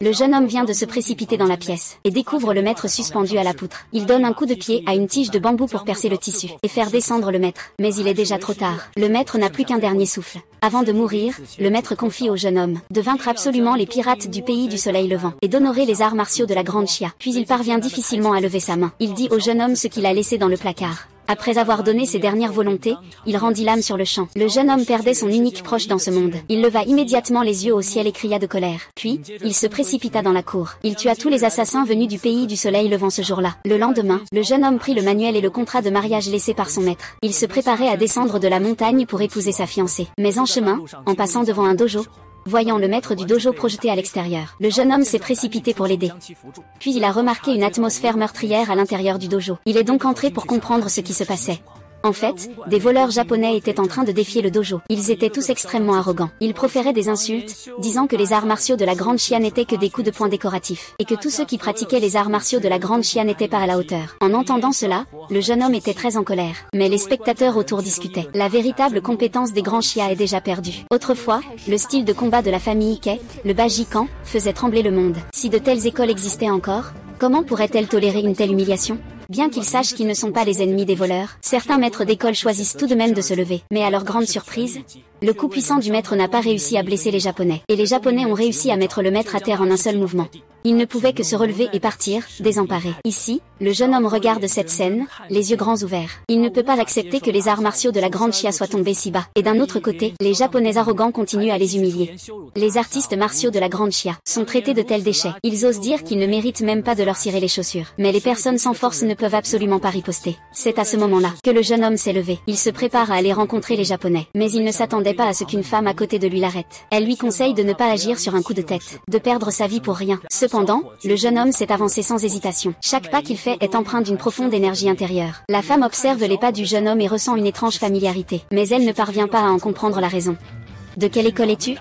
Le jeune homme vient de se précipiter dans la pièce, et découvre le maître suspendu à la poutre. Il donne un coup de pied à une tige de bambou pour percer le tissu, et faire descendre le maître. Mais il est déjà trop tard. Le maître n'a plus qu'un dernier souffle. Avant de mourir, le maître confie au jeune homme de vaincre absolument les pirates du pays du soleil levant, et d'honorer les arts martiaux de la Grande Chia. Puis il parvient difficilement à lever sa main. Il dit au jeune homme ce qu'il a laissé dans le placard. Après avoir donné ses dernières volontés, il rendit l'âme sur le champ. Le jeune homme perdait son unique proche dans ce monde. Il leva immédiatement les yeux au ciel et cria de colère. Puis, il se précipita dans la cour. Il tua tous les assassins venus du pays du soleil levant ce jour-là. Le lendemain, le jeune homme prit le manuel et le contrat de mariage laissé par son maître. Il se préparait à descendre de la montagne pour épouser sa fiancée. Mais en chemin, en passant devant un dojo, voyant le maître du dojo projeté à l'extérieur, le jeune homme s'est précipité pour l'aider. Puis il a remarqué une atmosphère meurtrière à l'intérieur du dojo. Il est donc entré pour comprendre ce qui se passait. En fait, des voleurs japonais étaient en train de défier le dojo. Ils étaient tous extrêmement arrogants. Ils proféraient des insultes, disant que les arts martiaux de la Grande Chia n'étaient que des coups de poing décoratifs, et que tous ceux qui pratiquaient les arts martiaux de la Grande Chia n'étaient pas à la hauteur. En entendant cela, le jeune homme était très en colère. Mais les spectateurs autour discutaient. La véritable compétence des grands Chia est déjà perdue. Autrefois, le style de combat de la famille Ike, le Bajikan, faisait trembler le monde. Si de telles écoles existaient encore, comment pourraient-elles tolérer une telle humiliation ? Bien qu'ils sachent qu'ils ne sont pas les ennemis des voleurs, certains maîtres d'école choisissent tout de même de se lever. Mais à leur grande surprise, le coup puissant du maître n'a pas réussi à blesser les Japonais. Et les Japonais ont réussi à mettre le maître à terre en un seul mouvement. Il ne pouvait que se relever et partir, désemparé. Ici, le jeune homme regarde cette scène, les yeux grands ouverts. Il ne peut pas accepter que les arts martiaux de la Grande Chia soient tombés si bas. Et d'un autre côté, les Japonais arrogants continuent à les humilier. Les artistes martiaux de la Grande Chia sont traités de tels déchets. Ils osent dire qu'ils ne méritent même pas de leur cirer les chaussures. Mais les personnes sans force ne peuvent absolument pas riposter. C'est à ce moment-là que le jeune homme s'est levé. Il se prépare à aller rencontrer les Japonais. Mais il ne s'attendait pas à ce qu'une femme à côté de lui l'arrête. Elle lui conseille de ne pas agir sur un coup de tête, de perdre sa vie pour rien. Cependant, le jeune homme s'est avancé sans hésitation. Chaque pas qu'il fait est empreint d'une profonde énergie intérieure. La femme observe les pas du jeune homme et ressent une étrange familiarité. Mais elle ne parvient pas à en comprendre la raison. De quelle école es-tu ?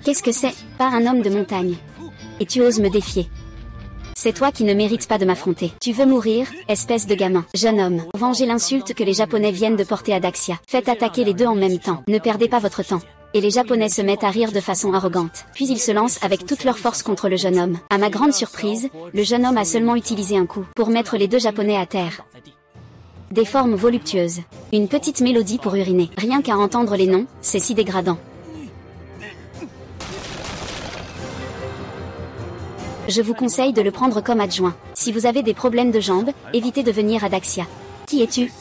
Qu'est-ce que c'est ? Pas un homme de montagne. Et tu oses me défier. C'est toi qui ne mérites pas de m'affronter. Tu veux mourir, espèce de gamin. Jeune homme, vengez l'insulte que les Japonais viennent de porter à Daxia. Faites attaquer les deux en même temps. Ne perdez pas votre temps. Et les Japonais se mettent à rire de façon arrogante. Puis ils se lancent avec toute leur force contre le jeune homme. À ma grande surprise, le jeune homme a seulement utilisé un coup pour mettre les deux Japonais à terre. Des formes voluptueuses. Une petite mélodie pour uriner. Rien qu'à entendre les noms, c'est si dégradant. Je vous conseille de le prendre comme adjoint. Si vous avez des problèmes de jambes, évitez de venir à Daxia. Qui es-tu ?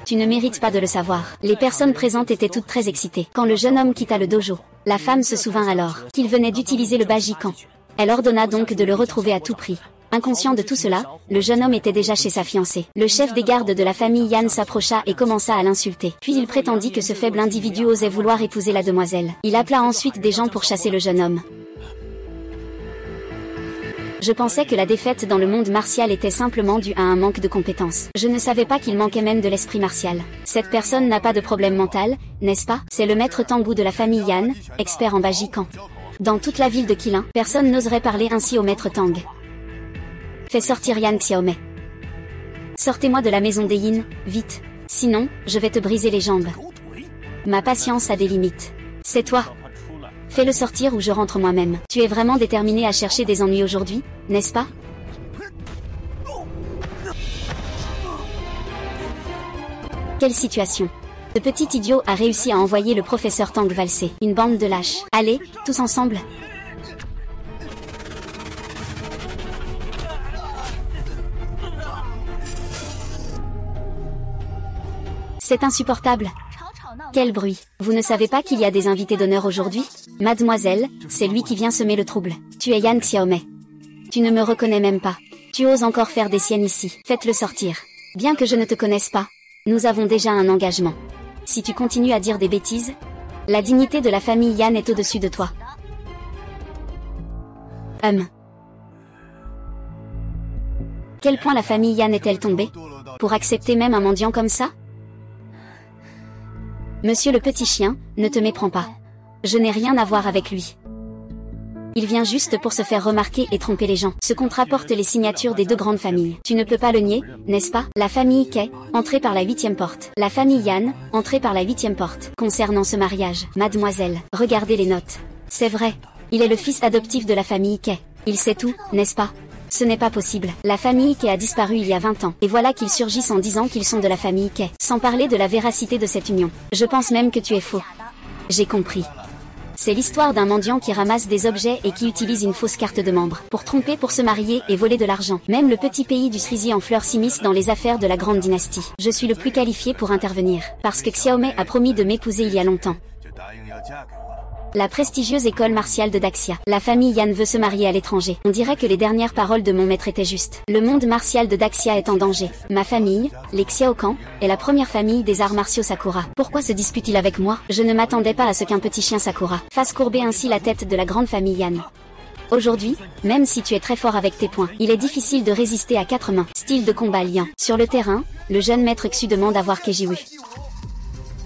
Tu ne mérites pas de le savoir. Les personnes présentes étaient toutes très excitées. Quand le jeune homme quitta le dojo, la femme se souvint alors qu'il venait d'utiliser le Bajikan. Elle ordonna donc de le retrouver à tout prix. Inconscient de tout cela, le jeune homme était déjà chez sa fiancée. Le chef des gardes de la famille Yan s'approcha et commença à l'insulter. Puis il prétendit que ce faible individu osait vouloir épouser la demoiselle. Il appela ensuite des gens pour chasser le jeune homme. Je pensais que la défaite dans le monde martial était simplement due à un manque de compétences. Je ne savais pas qu'il manquait même de l'esprit martial. Cette personne n'a pas de problème mental, n'est-ce pas ? C'est le maître Tangu de la famille Yan, expert en Bajikan. Dans toute la ville de Qilin, personne n'oserait parler ainsi au maître Tang. Fais sortir Yan Xiaomei. Sortez-moi de la maison des Yin, vite. Sinon, je vais te briser les jambes. Ma patience a des limites. C'est toi. Fais-le sortir ou je rentre moi-même. Tu es vraiment déterminé à chercher des ennuis aujourd'hui, n'est-ce pas ? Quelle situation. Ce petit idiot a réussi à envoyer le professeur Tang valser. Une bande de lâches. Allez, tous ensemble. C'est insupportable. Quel bruit. Vous ne savez pas qu'il y a des invités d'honneur aujourd'hui ? Mademoiselle, c'est lui qui vient semer le trouble. Tu es Yan Xiaomei. Tu ne me reconnais même pas. Tu oses encore faire des siennes ici. Faites-le sortir. Bien que je ne te connaisse pas, nous avons déjà un engagement. Si tu continues à dire des bêtises, la dignité de la famille Yan est au-dessus de toi. Quel point la famille Yan est-elle tombée ? Pour accepter même un mendiant comme ça ? Monsieur le petit chien, ne te méprends pas. Je n'ai rien à voir avec lui. Il vient juste pour se faire remarquer et tromper les gens. Ce contrat porte les signatures des deux grandes familles. Tu ne peux pas le nier, n'est-ce pas ? La famille Ike, entrée par la 8e porte. La famille Yan, entrée par la 8e porte. Concernant ce mariage, mademoiselle, regardez les notes. C'est vrai, il est le fils adoptif de la famille Ike. Il sait tout, n'est-ce pas? Ce n'est pas possible. La famille Ike a disparu il y a 20 ans. Et voilà qu'ils surgissent en disant qu'ils sont de la famille Ike. Sans parler de la véracité de cette union. Je pense même que tu es faux. J'ai compris. C'est l'histoire d'un mendiant qui ramasse des objets et qui utilise une fausse carte de membre. Pour tromper, pour se marier et voler de l'argent. Même le petit pays du Srizi en fleurs s'immisce dans les affaires de la grande dynastie. Je suis le plus qualifié pour intervenir. Parce que Xiaomei a promis de m'épouser il y a longtemps. La prestigieuse école martiale de Daxia. La famille Yan veut se marier à l'étranger. On dirait que les dernières paroles de mon maître étaient justes. Le monde martial de Daxia est en danger. Ma famille, les Xiaokan, est la première famille des arts martiaux Sakura. Pourquoi se dispute-t-il avec moi? Je ne m'attendais pas à ce qu'un petit chien Sakura fasse courber ainsi la tête de la grande famille Yan. Aujourd'hui, même si tu es très fort avec tes poings, il est difficile de résister à 4 mains. Style de combat liant. Sur le terrain, le jeune maître Xu demande à voir Kejiwu.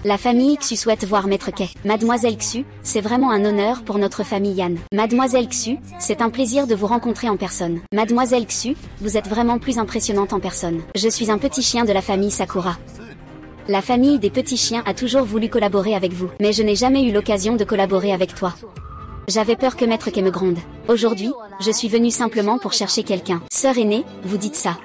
La famille Xu souhaite voir Maître Kei. Mademoiselle Xu, c'est vraiment un honneur pour notre famille Yan. Mademoiselle Xu, c'est un plaisir de vous rencontrer en personne. Mademoiselle Xu, vous êtes vraiment plus impressionnante en personne. Je suis un petit chien de la famille Sakura. La famille des petits chiens a toujours voulu collaborer avec vous, mais je n'ai jamais eu l'occasion de collaborer avec toi. J'avais peur que Maître Kei me gronde. Aujourd'hui, je suis venue simplement pour chercher quelqu'un. Sœur aînée, vous dites ça.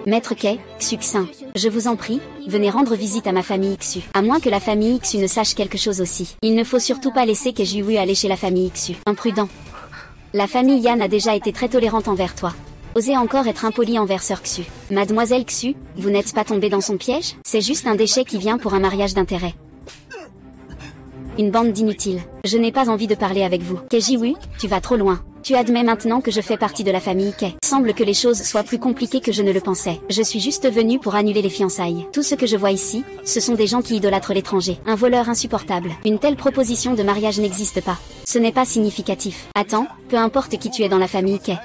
Maître Kei, Xuxin, je vous en prie, venez rendre visite à ma famille Xu. À moins que la famille Xu ne sache quelque chose aussi. Il ne faut surtout pas laisser Kejiwu aller chez la famille Xu. Imprudent. La famille Yan a déjà été très tolérante envers toi. Osez encore être impoli envers sœur Xu. Mademoiselle Xu, vous n'êtes pas tombée dans son piège? C'est juste un déchet qui vient pour un mariage d'intérêt. Une bande d'inutiles. Je n'ai pas envie de parler avec vous. Kejiwu, tu vas trop loin. Tu admets maintenant que je fais partie de la famille Kei. Semble que les choses soient plus compliquées que je ne le pensais. Je suis juste venue pour annuler les fiançailles. Tout ce que je vois ici, ce sont des gens qui idolâtrent l'étranger. Un voleur insupportable. Une telle proposition de mariage n'existe pas. Ce n'est pas significatif. Attends, peu importe qui tu es dans la famille Kei.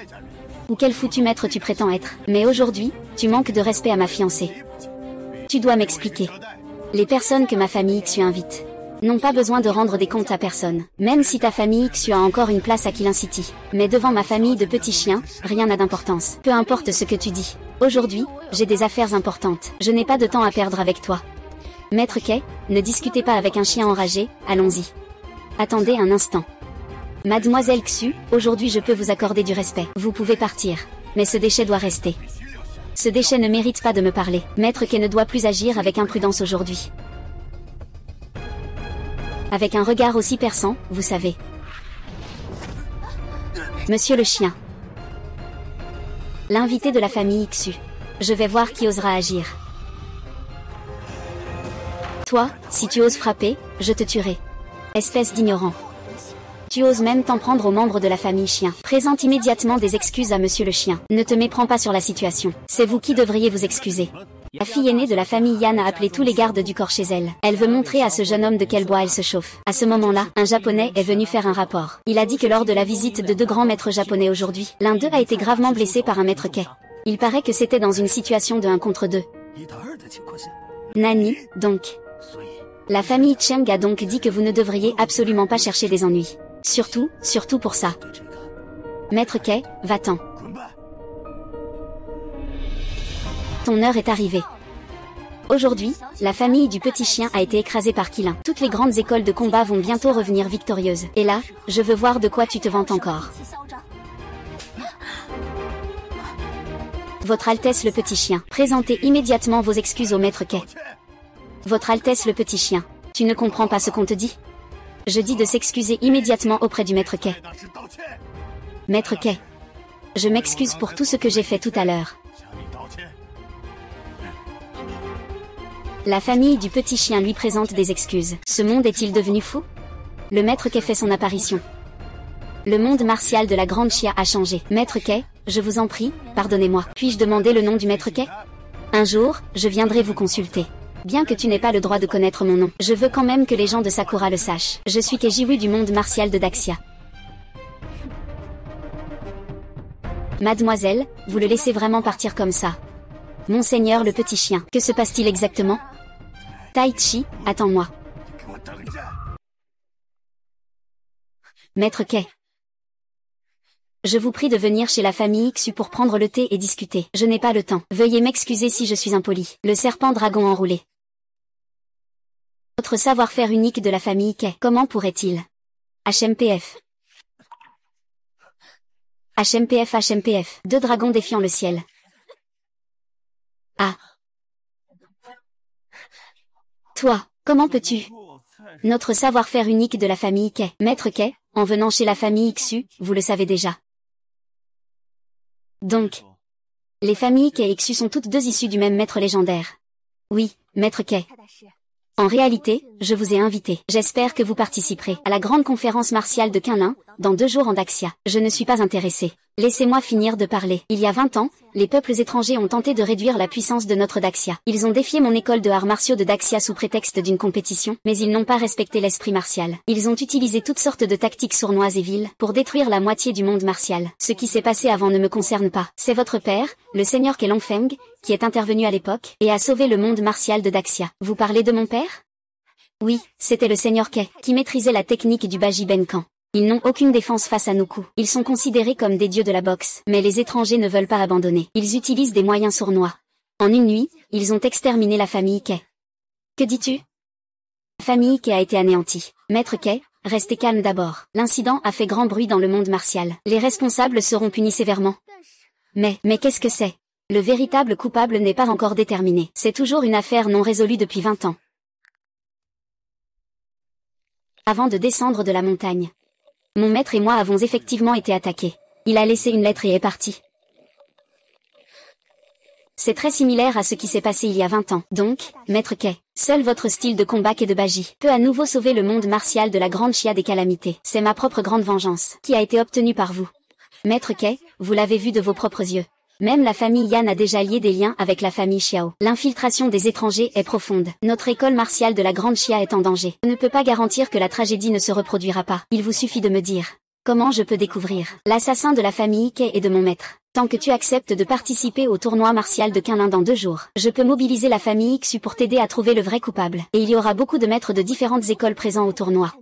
Ou quel foutu maître tu prétends être. Mais aujourd'hui, tu manques de respect à ma fiancée. Tu dois m'expliquer. Les personnes que ma famille Xu invite n'ont pas besoin de rendre des comptes à personne. Même si ta famille Xu a encore une place à Killing City. Mais devant ma famille de petits chiens, rien n'a d'importance. Peu importe ce que tu dis. Aujourd'hui, j'ai des affaires importantes. Je n'ai pas de temps à perdre avec toi. Maître Kei, ne discutez pas avec un chien enragé, allons-y. Attendez un instant. Mademoiselle Xu, aujourd'hui je peux vous accorder du respect. Vous pouvez partir. Mais ce déchet doit rester. Ce déchet ne mérite pas de me parler. Maître Kei ne doit plus agir avec imprudence aujourd'hui. Avec un regard aussi perçant, vous savez. Monsieur le chien. L'invité de la famille Xu. Je vais voir qui osera agir. Toi, si tu oses frapper, je te tuerai. Espèce d'ignorant. Tu oses même t'en prendre aux membres de la famille chien. Présente immédiatement des excuses à monsieur le chien. Ne te méprends pas sur la situation. C'est vous qui devriez vous excuser. La fille aînée de la famille Yan a appelé tous les gardes du corps chez elle. Elle veut montrer à ce jeune homme de quel bois elle se chauffe. À ce moment-là, un japonais est venu faire un rapport. Il a dit que lors de la visite de 2 grands maîtres japonais aujourd'hui, l'un d'eux a été gravement blessé par un maître Kei. Il paraît que c'était dans une situation de 1 contre 2. Nani, donc. La famille Cheng a donc dit que vous ne devriez absolument pas chercher des ennuis. Surtout pour ça. Maître Kei, va-t'en. Ton heure est arrivée. Aujourd'hui, la famille du petit chien a été écrasée par Kilin. Toutes les grandes écoles de combat vont bientôt revenir victorieuses. Et là, je veux voir de quoi tu te vantes encore. Votre Altesse le petit chien, présentez immédiatement vos excuses au maître Kei. Votre Altesse le petit chien, tu ne comprends pas ce qu'on te dit? Je dis de s'excuser immédiatement auprès du maître Kei. Maître Kei, je m'excuse pour tout ce que j'ai fait tout à l'heure. La famille du petit chien lui présente des excuses. Ce monde est-il devenu fou? Le maître Kei fait son apparition. Le monde martial de la grande chia a changé. Maître Kei, je vous en prie, pardonnez-moi. Puis-je demander le nom du maître Kei? Un jour, je viendrai vous consulter. Bien que tu n'aies pas le droit de connaître mon nom, je veux quand même que les gens de Sakura le sachent. Je suis Kejiwu du monde martial de Daxia. Mademoiselle, vous le laissez vraiment partir comme ça? Monseigneur le petit chien, que se passe-t-il exactement? Taichi, attends-moi. Maître Kei. Je vous prie de venir chez la famille Xu pour prendre le thé et discuter. Je n'ai pas le temps. Veuillez m'excuser si je suis impoli. Le serpent dragon enroulé. Votre savoir-faire unique de la famille Kei. Comment pourrait-il? HMPF. HMPF HMPF. Deux dragons défiant le ciel. Ah. Toi, comment peux-tu? Notre savoir-faire unique de la famille Kay. Maître Kay, en venant chez la famille Xu, vous le savez déjà. Donc, les familles Kay et Xu sont toutes deux issues du même maître légendaire. Oui, Maître Kay. En réalité, je vous ai invité. J'espère que vous participerez à la grande conférence martiale de Kunlun, dans 2 jours en Daxia. Je ne suis pas intéressé. Laissez-moi finir de parler. Il y a 20 ans, les peuples étrangers ont tenté de réduire la puissance de notre Daxia. Ils ont défié mon école de arts martiaux de Daxia sous prétexte d'une compétition, mais ils n'ont pas respecté l'esprit martial. Ils ont utilisé toutes sortes de tactiques sournoises et viles pour détruire la moitié du monde martial. Ce qui s'est passé avant ne me concerne pas. C'est votre père, le seigneur Kelongfeng, qui est intervenu à l'époque, et a sauvé le monde martial de Daxia. Vous parlez de mon père? Oui, c'était le seigneur Kay, qui maîtrisait la technique du Baji Benkan. Ils n'ont aucune défense face à nos coups. Ils sont considérés comme des dieux de la boxe, mais les étrangers ne veulent pas abandonner. Ils utilisent des moyens sournois. En une nuit, ils ont exterminé la famille Kay. Que dis-tu? La famille Kay a été anéantie. Maître Kay, restez calme d'abord. L'incident a fait grand bruit dans le monde martial. Les responsables seront punis sévèrement. Mais qu'est-ce que c'est? Le véritable coupable n'est pas encore déterminé. C'est toujours une affaire non résolue depuis 20 ans. Avant de descendre de la montagne, mon maître et moi avons effectivement été attaqués. Il a laissé une lettre et est parti. C'est très similaire à ce qui s'est passé il y a 20 ans. Donc, Maître Kay, seul votre style de combat Kay de Baji peut à nouveau sauver le monde martial de la grande chia des calamités. C'est ma propre grande vengeance, qui a été obtenue par vous. Maître Kay, vous l'avez vu de vos propres yeux. Même la famille Yan a déjà lié des liens avec la famille Xiao. L'infiltration des étrangers est profonde. Notre école martiale de la Grande Chia est en danger. Je ne peux pas garantir que la tragédie ne se reproduira pas. Il vous suffit de me dire comment je peux découvrir l'assassin de la famille Kay et de mon maître. Tant que tu acceptes de participer au tournoi martial de Kunlun dans 2 jours, je peux mobiliser la famille Xu pour t'aider à trouver le vrai coupable. Et il y aura beaucoup de maîtres de différentes écoles présents au tournoi.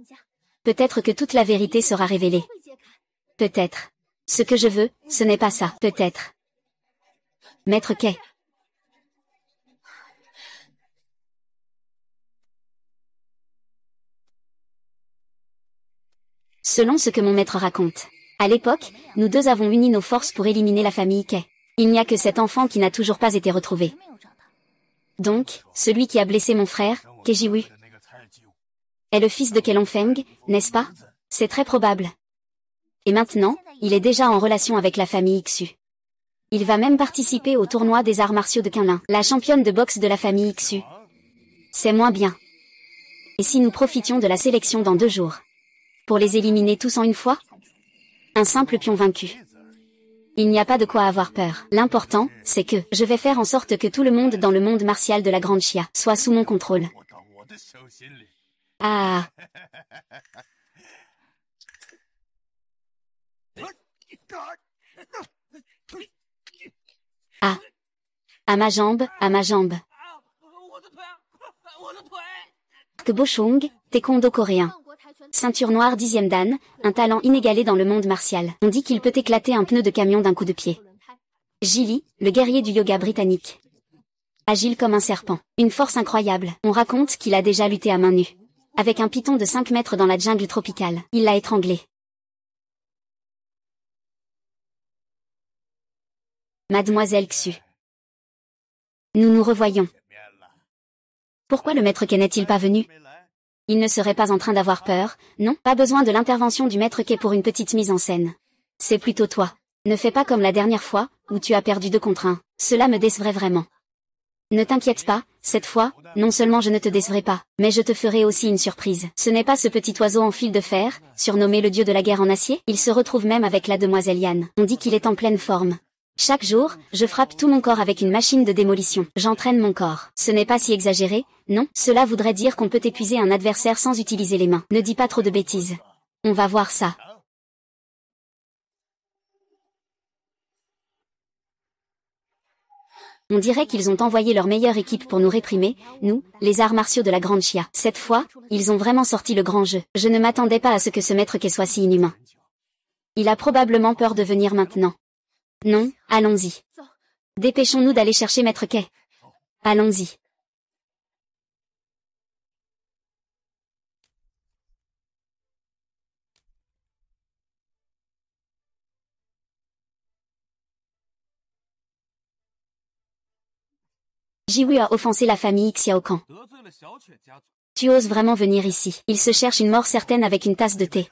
Peut-être que toute la vérité sera révélée. Peut-être. Ce que je veux, ce n'est pas ça. Peut-être. Maître Kay. Selon ce que mon maître raconte, à l'époque, nous deux avons uni nos forces pour éliminer la famille Kay. Il n'y a que cet enfant qui n'a toujours pas été retrouvé. Donc, celui qui a blessé mon frère, Kay Jiwu, est le fils de Kelongfeng, n'est-ce pas? C'est très probable. Et maintenant, il est déjà en relation avec la famille Xu. Il va même participer au tournoi des arts martiaux de Kunlun, la championne de boxe de la famille Xu. C'est moins bien. Et si nous profitions de la sélection dans 2 jours? Pour les éliminer tous en une fois? Un simple pion vaincu. Il n'y a pas de quoi avoir peur. L'important, c'est que je vais faire en sorte que tout le monde dans le monde martial de la Grande Chia soit sous mon contrôle. Ah. Ah. À ma jambe, à ma jambe. Que Bochong, taekwondo coréen. Ceinture noire 10e dan, un talent inégalé dans le monde martial. On dit qu'il peut éclater un pneu de camion d'un coup de pied. Jili, le guerrier du yoga britannique. Agile comme un serpent. Une force incroyable. On raconte qu'il a déjà lutté à main nue. Avec un python de 5 mètres dans la jungle tropicale. Il l'a étranglé. Mademoiselle Xu. Nous nous revoyons. Pourquoi le maître Kay n'est-il pas venu? Il ne serait pas en train d'avoir peur, non? Pas besoin de l'intervention du maître Kay pour une petite mise en scène. C'est plutôt toi. Ne fais pas comme la dernière fois, où tu as perdu 2 contre 1. Cela me décevrait vraiment. Ne t'inquiète pas, cette fois, non seulement je ne te décevrai pas, mais je te ferai aussi une surprise. Ce n'est pas ce petit oiseau en fil de fer, surnommé le dieu de la guerre en acier? Il se retrouve même avec la demoiselle Yan. On dit qu'il est en pleine forme. Chaque jour, je frappe tout mon corps avec une machine de démolition. J'entraîne mon corps. Ce n'est pas si exagéré, non? Cela voudrait dire qu'on peut épuiser un adversaire sans utiliser les mains. Ne dis pas trop de bêtises. On va voir ça. On dirait qu'ils ont envoyé leur meilleure équipe pour nous réprimer, nous, les arts martiaux de la Grande Chia. Cette fois, ils ont vraiment sorti le grand jeu. Je ne m'attendais pas à ce que ce maître Kay soit si inhumain. Il a probablement peur de venir maintenant. Non, allons-y. Dépêchons-nous d'aller chercher maître Kay. Allons-y. Jiwoo a offensé la famille Xiaokan. Tu oses vraiment venir ici. Il se cherche une mort certaine avec une tasse de thé.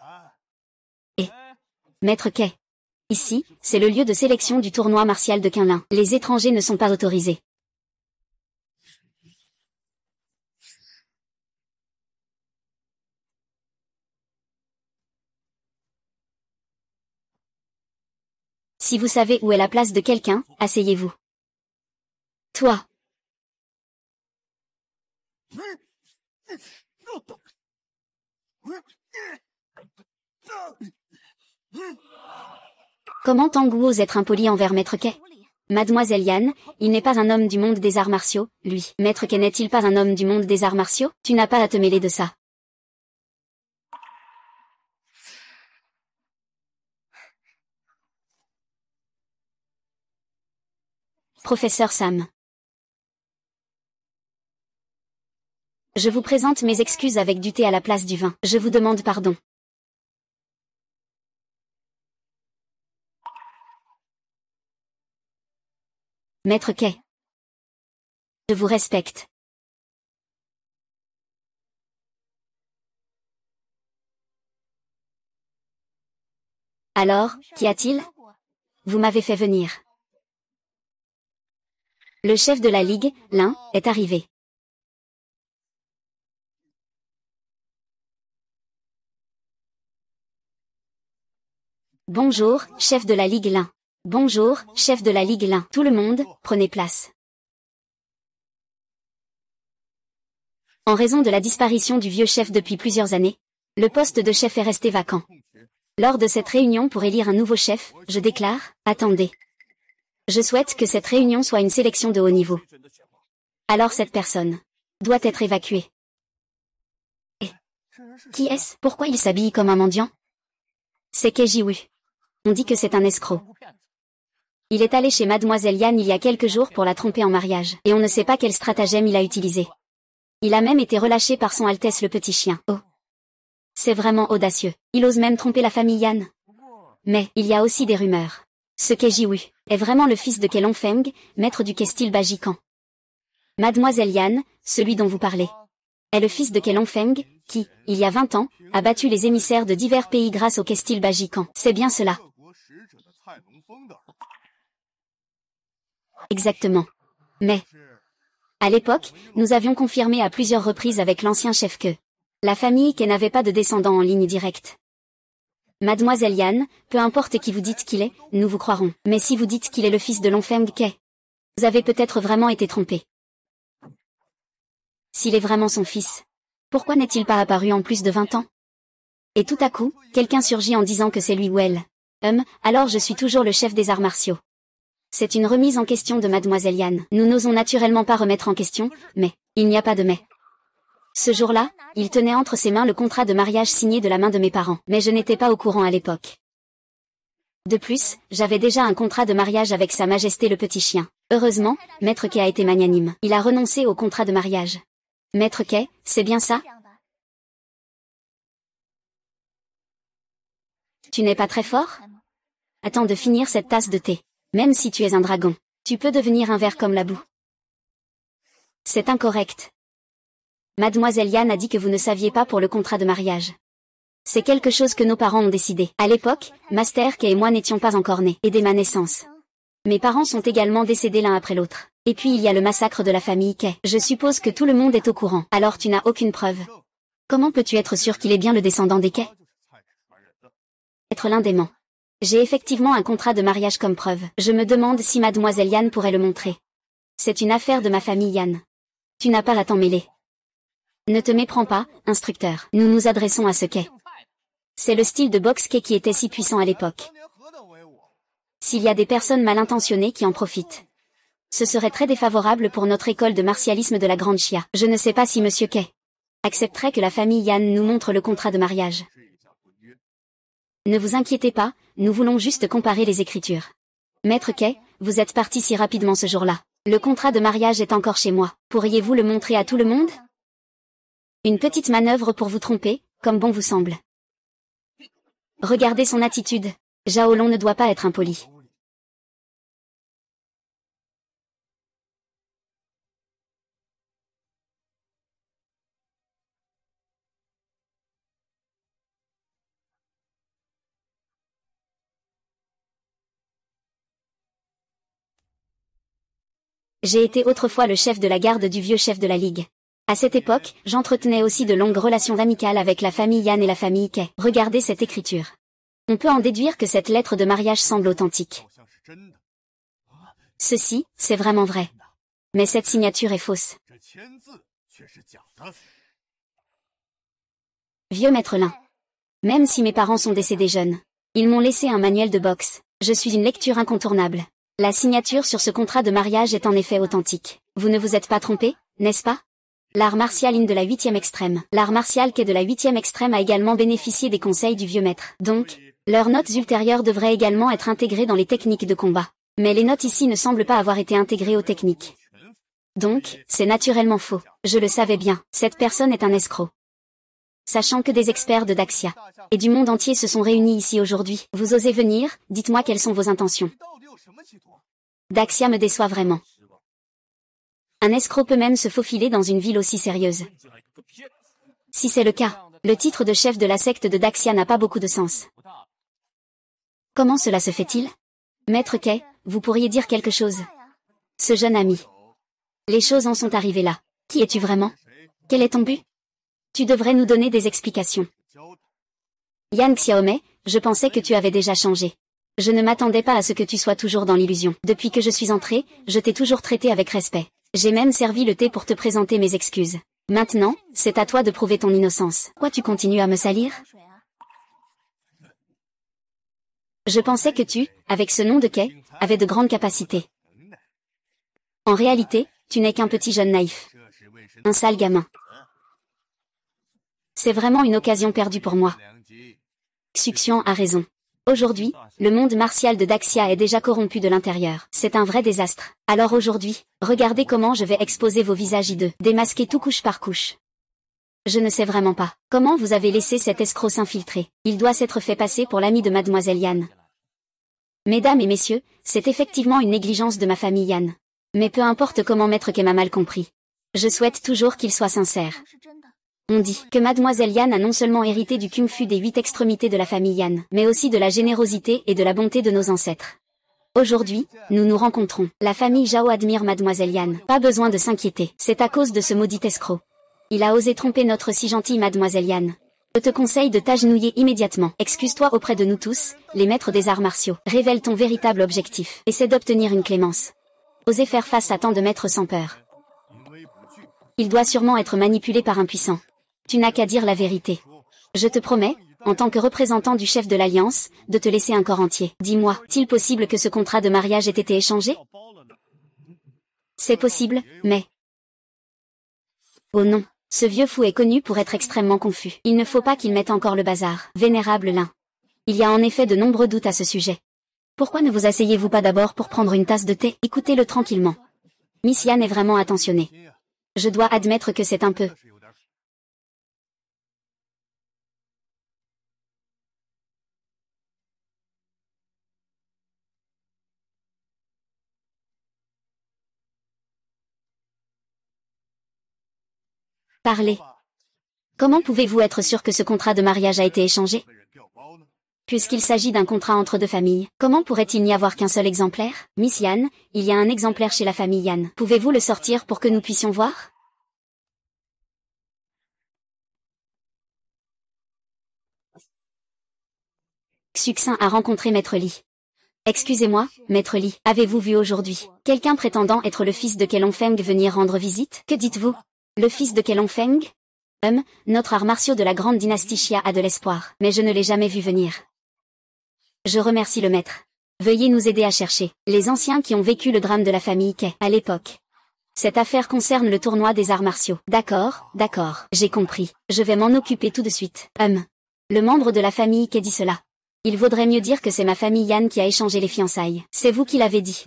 Et Maître Quai. Ici, c'est le lieu de sélection du tournoi martial de Kunlun. Les étrangers ne sont pas autorisés. Si vous savez où est la place de quelqu'un, asseyez-vous. Toi. Comment Tangou ose être impoli envers Maître Quai? Mademoiselle Yan, il n'est pas un homme du monde des arts martiaux, lui. Maître Quai n'est-il pas un homme du monde des arts martiaux? Tu n'as pas à te mêler de ça. Professeur Sam. Je vous présente mes excuses avec du thé à la place du vin. Je vous demande pardon. Maître Quai. Je vous respecte. Alors, qu'y a-t-il? Vous m'avez fait venir. Le chef de la Ligue, l'un, est arrivé. Bonjour, chef de la Ligue l'un. Bonjour, chef de la Ligue l'un. Tout le monde, prenez place. En raison de la disparition du vieux chef depuis plusieurs années, le poste de chef est resté vacant. Lors de cette réunion pour élire un nouveau chef, je déclare, attendez. Je souhaite que cette réunion soit une sélection de haut niveau. Alors cette personne doit être évacuée. Et qui est-ce? Pourquoi il s'habille comme un mendiant? C'est Quai Jiwoo. On dit que c'est un escroc. Il est allé chez Mademoiselle Yan il y a quelques jours pour la tromper en mariage, et on ne sait pas quel stratagème il a utilisé. Il a même été relâché par son Altesse le petit chien. Oh. C'est vraiment audacieux. Il ose même tromper la famille Yan. Mais, il y a aussi des rumeurs. Ce Quai Jiwoo est vraiment le fils de Quai Longfeng, maître du quai style Bajikan. Mademoiselle Yan, celui dont vous parlez, est le fils de Quai Longfeng, qui, il y a 20 ans, a battu les émissaires de divers pays grâce au quai style Bajikan. C'est bien cela. Exactement. Mais, à l'époque, nous avions confirmé à plusieurs reprises avec l'ancien chef que la famille Quai n'avait pas de descendants en ligne directe. Mademoiselle Yan, peu importe qui vous dites qu'il est, nous vous croirons. Mais si vous dites qu'il est le fils de Longfeng Quai, vous avez peut-être vraiment été trompé. S'il est vraiment son fils, pourquoi n'est-il pas apparu en plus de 20 ans? Et tout à coup, quelqu'un surgit en disant que c'est lui ou elle. Alors je suis toujours le chef des arts martiaux. C'est une remise en question de Mademoiselle Yan. Nous n'osons naturellement pas remettre en question, mais, il n'y a pas de mais. Ce jour-là, il tenait entre ses mains le contrat de mariage signé de la main de mes parents, mais je n'étais pas au courant à l'époque. De plus, j'avais déjà un contrat de mariage avec Sa Majesté le petit chien. Heureusement, Maître Quai a été magnanime. Il a renoncé au contrat de mariage. Maître Quai, c'est bien ça? Tu n'es pas très fort? Attends de finir cette tasse de thé. Même si tu es un dragon, tu peux devenir un ver comme la boue. C'est incorrect. Mademoiselle Yan a dit que vous ne saviez pas pour le contrat de mariage. C'est quelque chose que nos parents ont décidé. À l'époque, Master Quai et moi n'étions pas encore nés, et dès ma naissance. Mes parents sont également décédés l'un après l'autre. Et puis il y a le massacre de la famille Quai. Je suppose que tout le monde est au courant. Alors tu n'as aucune preuve. Comment peux-tu être sûr qu'il est bien le descendant des Quai? Être l'indément. J'ai effectivement un contrat de mariage comme preuve. Je me demande si Mademoiselle Yan pourrait le montrer. C'est une affaire de ma famille Yan. Tu n'as pas à t'en mêler. Ne te méprends pas, instructeur. Nous nous adressons à ce Quai. C'est le style de boxe Quai qui était si puissant à l'époque. S'il y a des personnes mal intentionnées qui en profitent, ce serait très défavorable pour notre école de martialisme de la Grande Chia. Je ne sais pas si Monsieur Quai accepterait que la famille Yan nous montre le contrat de mariage. Ne vous inquiétez pas, nous voulons juste comparer les écritures. Maître Quai, vous êtes parti si rapidement ce jour-là. Le contrat de mariage est encore chez moi. Pourriez-vous le montrer à tout le monde? Une petite manœuvre pour vous tromper, comme bon vous semble. Regardez son attitude. Jaolong ne doit pas être impoli. J'ai été autrefois le chef de la garde du vieux chef de la Ligue. À cette époque, j'entretenais aussi de longues relations amicales avec la famille Yan et la famille Kay. Regardez cette écriture. On peut en déduire que cette lettre de mariage semble authentique. Ceci, c'est vraiment vrai. Mais cette signature est fausse. Vieux maître Lin. Même si mes parents sont décédés jeunes, ils m'ont laissé un manuel de boxe. Je suis une lecture incontournable. La signature sur ce contrat de mariage est en effet authentique. Vous ne vous êtes pas trompé, n'est-ce pas? L'art martial in de la 8e extrême. L'art martial Kay de la 8e extrême a également bénéficié des conseils du vieux maître. Donc, leurs notes ultérieures devraient également être intégrées dans les techniques de combat. Mais les notes ici ne semblent pas avoir été intégrées aux techniques. Donc, c'est naturellement faux. Je le savais bien, cette personne est un escroc. Sachant que des experts de Daxia et du monde entier se sont réunis ici aujourd'hui, vous osez venir, dites-moi quelles sont vos intentions. Daxia me déçoit vraiment. Un escroc peut même se faufiler dans une ville aussi sérieuse. Si c'est le cas, le titre de chef de la secte de Daxia n'a pas beaucoup de sens. Comment cela se fait-il? Maître Kay, vous pourriez dire quelque chose. Ce jeune ami. Les choses en sont arrivées là. Qui es-tu vraiment? Quel est ton but? Tu devrais nous donner des explications. Yan Xiaomei, je pensais que tu avais déjà changé. Je ne m'attendais pas à ce que tu sois toujours dans l'illusion. Depuis que je suis entrée, je t'ai toujours traité avec respect. J'ai même servi le thé pour te présenter mes excuses. Maintenant, c'est à toi de prouver ton innocence. Pourquoi tu continues à me salir? Je pensais que tu, avec ce nom de Kay, avais de grandes capacités. En réalité, tu n'es qu'un petit jeune naïf. Un sale gamin. C'est vraiment une occasion perdue pour moi. Xuxian a raison. Aujourd'hui, le monde martial de Daxia est déjà corrompu de l'intérieur. C'est un vrai désastre. Alors aujourd'hui, regardez comment je vais exposer vos visages hideux, démasqués tout couche par couche. Je ne sais vraiment pas. Comment vous avez laissé cet escroc s'infiltrer? Il doit s'être fait passer pour l'ami de Mademoiselle Yan. Mesdames et messieurs, c'est effectivement une négligence de ma famille Yan. Mais peu importe comment Maître Kay m'a mal compris. Je souhaite toujours qu'il soit sincère. On dit que Mademoiselle Yan a non seulement hérité du kung-fu des 8 extrémités de la famille Yan, mais aussi de la générosité et de la bonté de nos ancêtres. Aujourd'hui, nous nous rencontrons. La famille Zhao admire Mademoiselle Yan. Pas besoin de s'inquiéter. C'est à cause de ce maudit escroc. Il a osé tromper notre si gentille Mademoiselle Yan. Je te conseille de t'agenouiller immédiatement. Excuse-toi auprès de nous tous, les maîtres des arts martiaux. Révèle ton véritable objectif. Essaie d'obtenir une clémence. Osez faire face à tant de maîtres sans peur. Il doit sûrement être manipulé par un puissant. Tu n'as qu'à dire la vérité. Je te promets, en tant que représentant du chef de l'Alliance, de te laisser un corps entier. Dis-moi, est-il possible que ce contrat de mariage ait été échangé? C'est possible, mais... Oh non, ce vieux fou est connu pour être extrêmement confus. Il ne faut pas qu'il mette encore le bazar. Vénérable Lin. Il y a en effet de nombreux doutes à ce sujet. Pourquoi ne vous asseyez-vous pas d'abord pour prendre une tasse de thé? Écoutez-le tranquillement. Miss Yan est vraiment attentionnée. Je dois admettre que c'est un peu... Parlez. Comment pouvez-vous être sûr que ce contrat de mariage a été échangé? Puisqu'il s'agit d'un contrat entre deux familles, comment pourrait-il n'y avoir qu'un seul exemplaire? Miss Yan, il y a un exemplaire chez la famille Yan. Pouvez-vous le sortir pour que nous puissions voir? Succinct a rencontré Maître Li. Excusez-moi, Maître Li, avez-vous vu aujourd'hui quelqu'un prétendant être le fils de Kay Longfeng venir rendre visite? Que dites-vous? Le fils de Kay Longfeng? Notre art martiaux de la grande dynastie Xia a de l'espoir, mais je ne l'ai jamais vu venir. Je remercie le maître. Veuillez nous aider à chercher les anciens qui ont vécu le drame de la famille Kay à l'époque. Cette affaire concerne le tournoi des arts martiaux. D'accord, j'ai compris. Je vais m'en occuper tout de suite. Le membre de la famille Kay dit cela. Il vaudrait mieux dire que c'est ma famille Yan qui a échangé les fiançailles. C'est vous qui l'avez dit.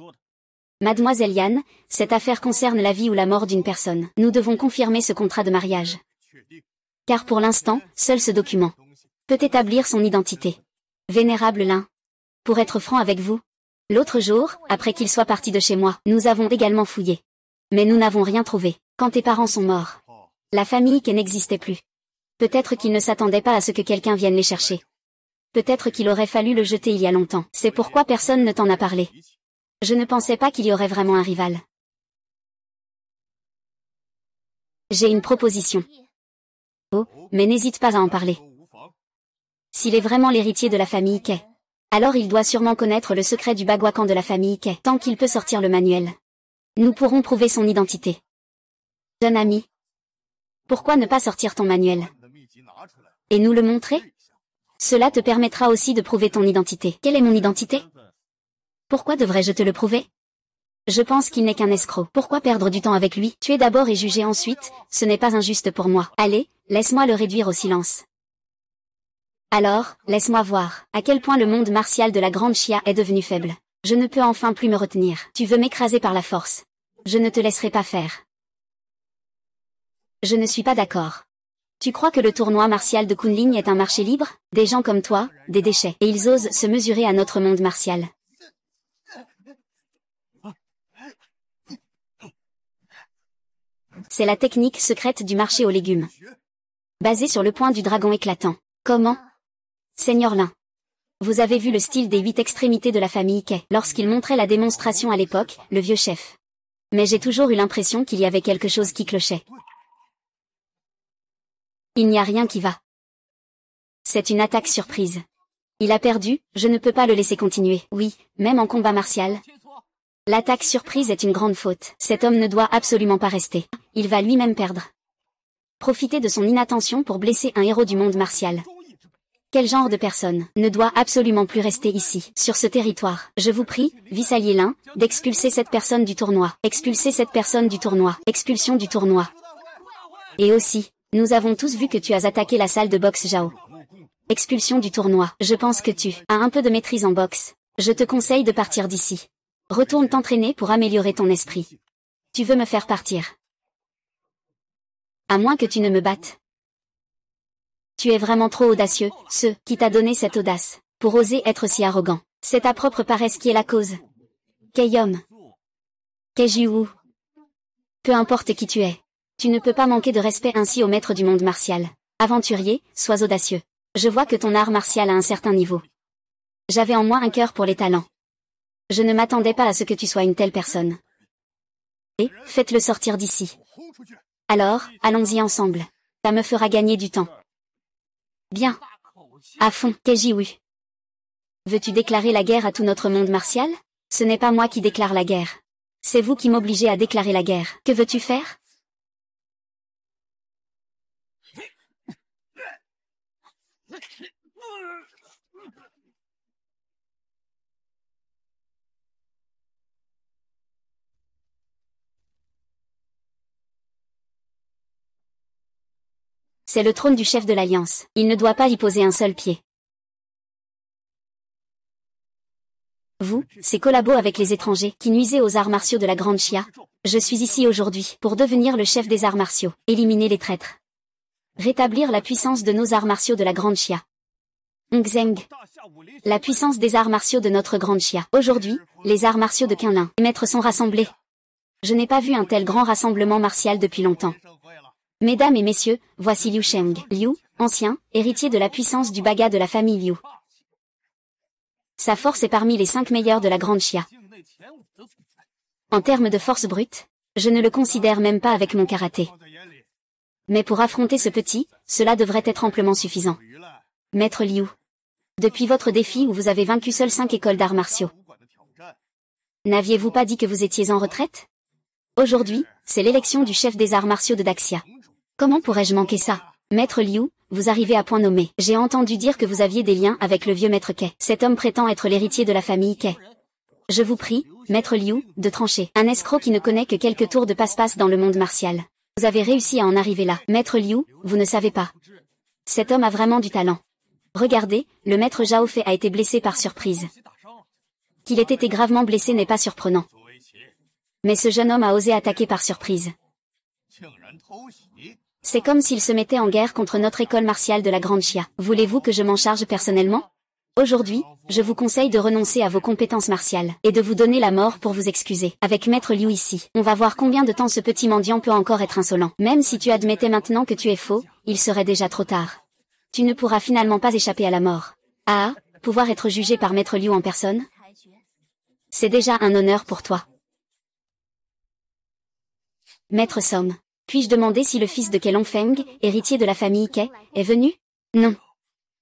Mademoiselle Yan, cette affaire concerne la vie ou la mort d'une personne. Nous devons confirmer ce contrat de mariage. Car pour l'instant, seul ce document peut établir son identité. Vénérable Lin. Pour être franc avec vous, l'autre jour, après qu'il soit parti de chez moi, nous avons également fouillé. Mais nous n'avons rien trouvé. Quand tes parents sont morts, la famille Kay n'existait plus. Peut-être qu'ils ne s'attendaient pas à ce que quelqu'un vienne les chercher. Peut-être qu'il aurait fallu le jeter il y a longtemps. C'est pourquoi personne ne t'en a parlé. Je ne pensais pas qu'il y aurait vraiment un rival. J'ai une proposition. Oh, mais n'hésite pas à en parler. S'il est vraiment l'héritier de la famille Kei, alors il doit sûrement connaître le secret du Bagwakan de la famille Kei, tant qu'il peut sortir le manuel. Nous pourrons prouver son identité. Jeune ami, pourquoi ne pas sortir ton manuel et nous le montrer? Cela te permettra aussi de prouver ton identité. Quelle est mon identité? Pourquoi devrais-je te le prouver? Je pense qu'il n'est qu'un escroc. Pourquoi perdre du temps avec lui? Tuer d'abord et juger ensuite, ce n'est pas injuste pour moi. Allez, laisse-moi le réduire au silence. Alors, laisse-moi voir à quel point le monde martial de la Grande Chia est devenu faible. Je ne peux enfin plus me retenir. Tu veux m'écraser par la force. Je ne te laisserai pas faire. Je ne suis pas d'accord. Tu crois que le tournoi martial de Kunling est un marché libre? Des gens comme toi, des déchets, et ils osent se mesurer à notre monde martial. C'est la technique secrète du marché aux légumes. Basée sur le point du dragon éclatant. Comment? Seigneur Lin. Vous avez vu le style des 8 extrémités de la famille Kei lorsqu'il montrait la démonstration à l'époque, le vieux chef. Mais j'ai toujours eu l'impression qu'il y avait quelque chose qui clochait. Il n'y a rien qui va. C'est une attaque surprise. Il a perdu, je ne peux pas le laisser continuer. Oui, même en combat martial. L'attaque surprise est une grande faute. Cet homme ne doit absolument pas rester. Il va lui-même perdre. Profiter de son inattention pour blesser un héros du monde martial. Quel genre de personne ne doit absolument plus rester ici, sur ce territoire? Je vous prie, vice-allié Lin, d'expulser cette personne du tournoi. Expulser cette personne du tournoi. Expulsion du tournoi. Et aussi, nous avons tous vu que tu as attaqué la salle de boxe Zhao. Expulsion du tournoi. Je pense que tu as un peu de maîtrise en boxe. Je te conseille de partir d'ici. Retourne t'entraîner pour améliorer ton esprit. Tu veux me faire partir? À moins que tu ne me battes. Tu es vraiment trop audacieux, ce qui t'a donné cette audace, pour oser être si arrogant. C'est ta propre paresse qui est la cause. Keiyom. Keijiwu. Peu importe qui tu es. Tu ne peux pas manquer de respect ainsi au maître du monde martial. Aventurier, sois audacieux. Je vois que ton art martial a un certain niveau. J'avais en moi un cœur pour les talents. Je ne m'attendais pas à ce que tu sois une telle personne. Et, faites-le sortir d'ici. Alors, allons-y ensemble. Ça me fera gagner du temps. Bien. À fond, Keijiwu. Veux-tu déclarer la guerre à tout notre monde martial? Ce n'est pas moi qui déclare la guerre. C'est vous qui m'obligez à déclarer la guerre. Que veux-tu faire? C'est le trône du chef de l'Alliance. Il ne doit pas y poser un seul pied. Vous, ces collabos avec les étrangers qui nuisaient aux arts martiaux de la Grande Chia. Je suis ici aujourd'hui pour devenir le chef des arts martiaux, éliminer les traîtres. Rétablir la puissance de nos arts martiaux de la Grande Chia. Ngzeng. La puissance des arts martiaux de notre Grande Chia. Aujourd'hui, les arts martiaux de Kunlin et maîtres sont rassemblés. Je n'ai pas vu un tel grand rassemblement martial depuis longtemps. Mesdames et messieurs, voici Liu Sheng. Liu, ancien, héritier de la puissance du Baga de la famille Liu. Sa force est parmi les 5 meilleurs de la Grande Chia. En termes de force brute, je ne le considère même pas avec mon karaté. Mais pour affronter ce petit, cela devrait être amplement suffisant. Maître Liu. Depuis votre défi où vous avez vaincu seules 5 écoles d'arts martiaux. N'aviez-vous pas dit que vous étiez en retraite? Aujourd'hui, c'est l'élection du chef des arts martiaux de Daxia. Comment pourrais-je manquer ça? Maître Liu, vous arrivez à point nommé. J'ai entendu dire que vous aviez des liens avec le vieux maître Kei. Cet homme prétend être l'héritier de la famille Kei. Je vous prie, Maître Liu, de trancher. Un escroc qui ne connaît que quelques tours de passe-passe dans le monde martial. Vous avez réussi à en arriver là. Maître Liu, vous ne savez pas. Cet homme a vraiment du talent. Regardez, le maître Zhao Fei a été blessé par surprise. Qu'il ait été gravement blessé n'est pas surprenant. Mais ce jeune homme a osé attaquer par surprise. C'est comme s'il se mettait en guerre contre notre école martiale de la Grande Chia. Voulez-vous que je m'en charge personnellement? Aujourd'hui, je vous conseille de renoncer à vos compétences martiales et de vous donner la mort pour vous excuser. Avec Maître Liu ici, on va voir combien de temps ce petit mendiant peut encore être insolent. Même si tu admettais maintenant que tu es faux, il serait déjà trop tard. Tu ne pourras finalement pas échapper à la mort. Ah, pouvoir être jugé par Maître Liu en personne? C'est déjà un honneur pour toi. Maître Somme. Puis-je demander si le fils de Kelong Feng, héritier de la famille Ke, est venu? Non.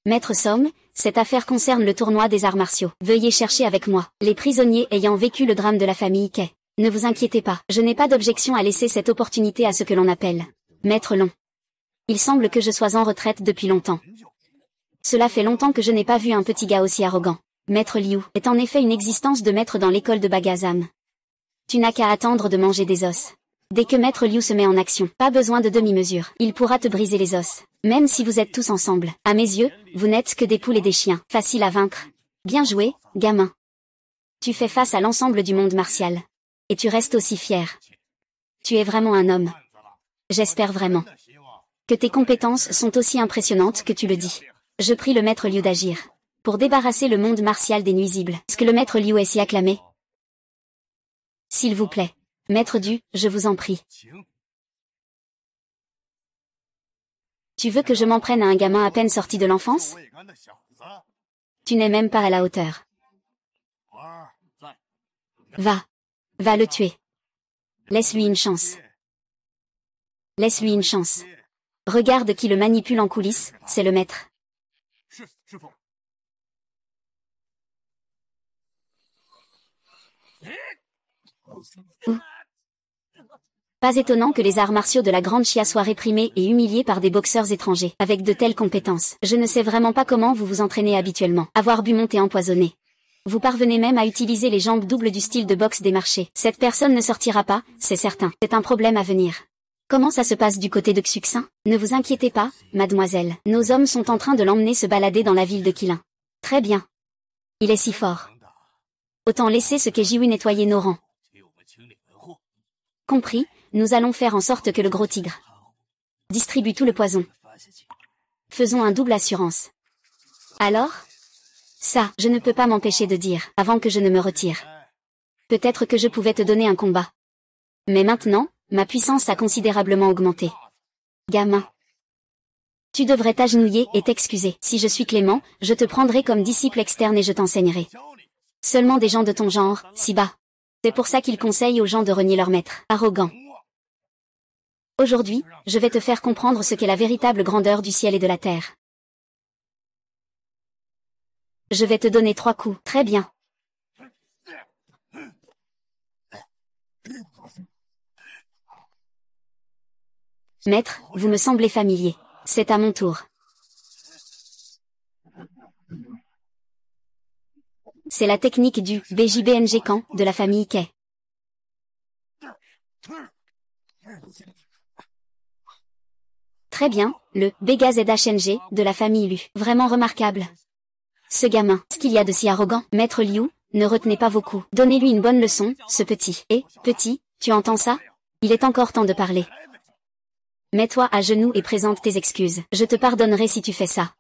Maître Somme, cette affaire concerne le tournoi des arts martiaux. Veuillez chercher avec moi les prisonniers ayant vécu le drame de la famille Ke. Ne vous inquiétez pas, je n'ai pas d'objection à laisser cette opportunité à ce que l'on appelle Maître Long. Il semble que je sois en retraite depuis longtemps. Cela fait longtemps que je n'ai pas vu un petit gars aussi arrogant. Maître Liu est en effet une existence de maître dans l'école de Bagazam. Tu n'as qu'à attendre de manger des os. Dès que Maître Liu se met en action, pas besoin de demi-mesure, il pourra te briser les os. Même si vous êtes tous ensemble. À mes yeux, vous n'êtes que des poules et des chiens. Facile à vaincre. Bien joué, gamin. Tu fais face à l'ensemble du monde martial. Et tu restes aussi fier. Tu es vraiment un homme. J'espère vraiment que tes compétences sont aussi impressionnantes que tu le dis. Je prie le Maître Liu d'agir pour débarrasser le monde martial des nuisibles. Est-ce que le Maître Liu est si acclamé? S'il vous plaît. Maître Du, je vous en prie. Tu veux que je m'en prenne à un gamin à peine sorti de l'enfance? Tu n'es même pas à la hauteur. Va. Va le tuer. Laisse-lui une chance. Laisse-lui une chance. Regarde qui le manipule en coulisses, c'est le maître. Pas étonnant que les arts martiaux de la Grande Chia soient réprimés et humiliés par des boxeurs étrangers, avec de telles compétences. Je ne sais vraiment pas comment vous vous entraînez habituellement. Avoir bu monter empoisonné. Vous parvenez même à utiliser les jambes doubles du style de boxe des marchés. Cette personne ne sortira pas, c'est certain. C'est un problème à venir. Comment ça se passe du côté de Xuxin? Ne vous inquiétez pas, mademoiselle. Nos hommes sont en train de l'emmener se balader dans la ville de Qilin. Très bien. Il est si fort. Autant laisser ce Kejiwi nettoyer nos rangs. Compris, nous allons faire en sorte que le gros tigre distribue tout le poison. Faisons un double assurance. Alors? Ça, je ne peux pas m'empêcher de dire, avant que je ne me retire. Peut-être que je pouvais te donner un combat. Mais maintenant, ma puissance a considérablement augmenté. Gamin. Tu devrais t'agenouiller et t'excuser. Si je suis clément, je te prendrai comme disciple externe et je t'enseignerai. Seulement des gens de ton genre, si bas. C'est pour ça qu'ils conseillent aux gens de renier leur maître. Arrogant. Aujourd'hui, je vais te faire comprendre ce qu'est la véritable grandeur du ciel et de la terre. Je vais te donner 3 coups. Très bien. Maître, vous me semblez familier. C'est à mon tour. C'est la technique du BJBNG Kan de la famille Ke. Très bien, le BGZHNG de la famille Lu. Vraiment remarquable. Ce gamin, ce qu'il y a de si arrogant? Maître Liu, ne retenez pas vos coups. Donnez-lui une bonne leçon, ce petit. Et, petit, tu entends ça? Il est encore temps de parler. Mets-toi à genoux et présente tes excuses. Je te pardonnerai si tu fais ça.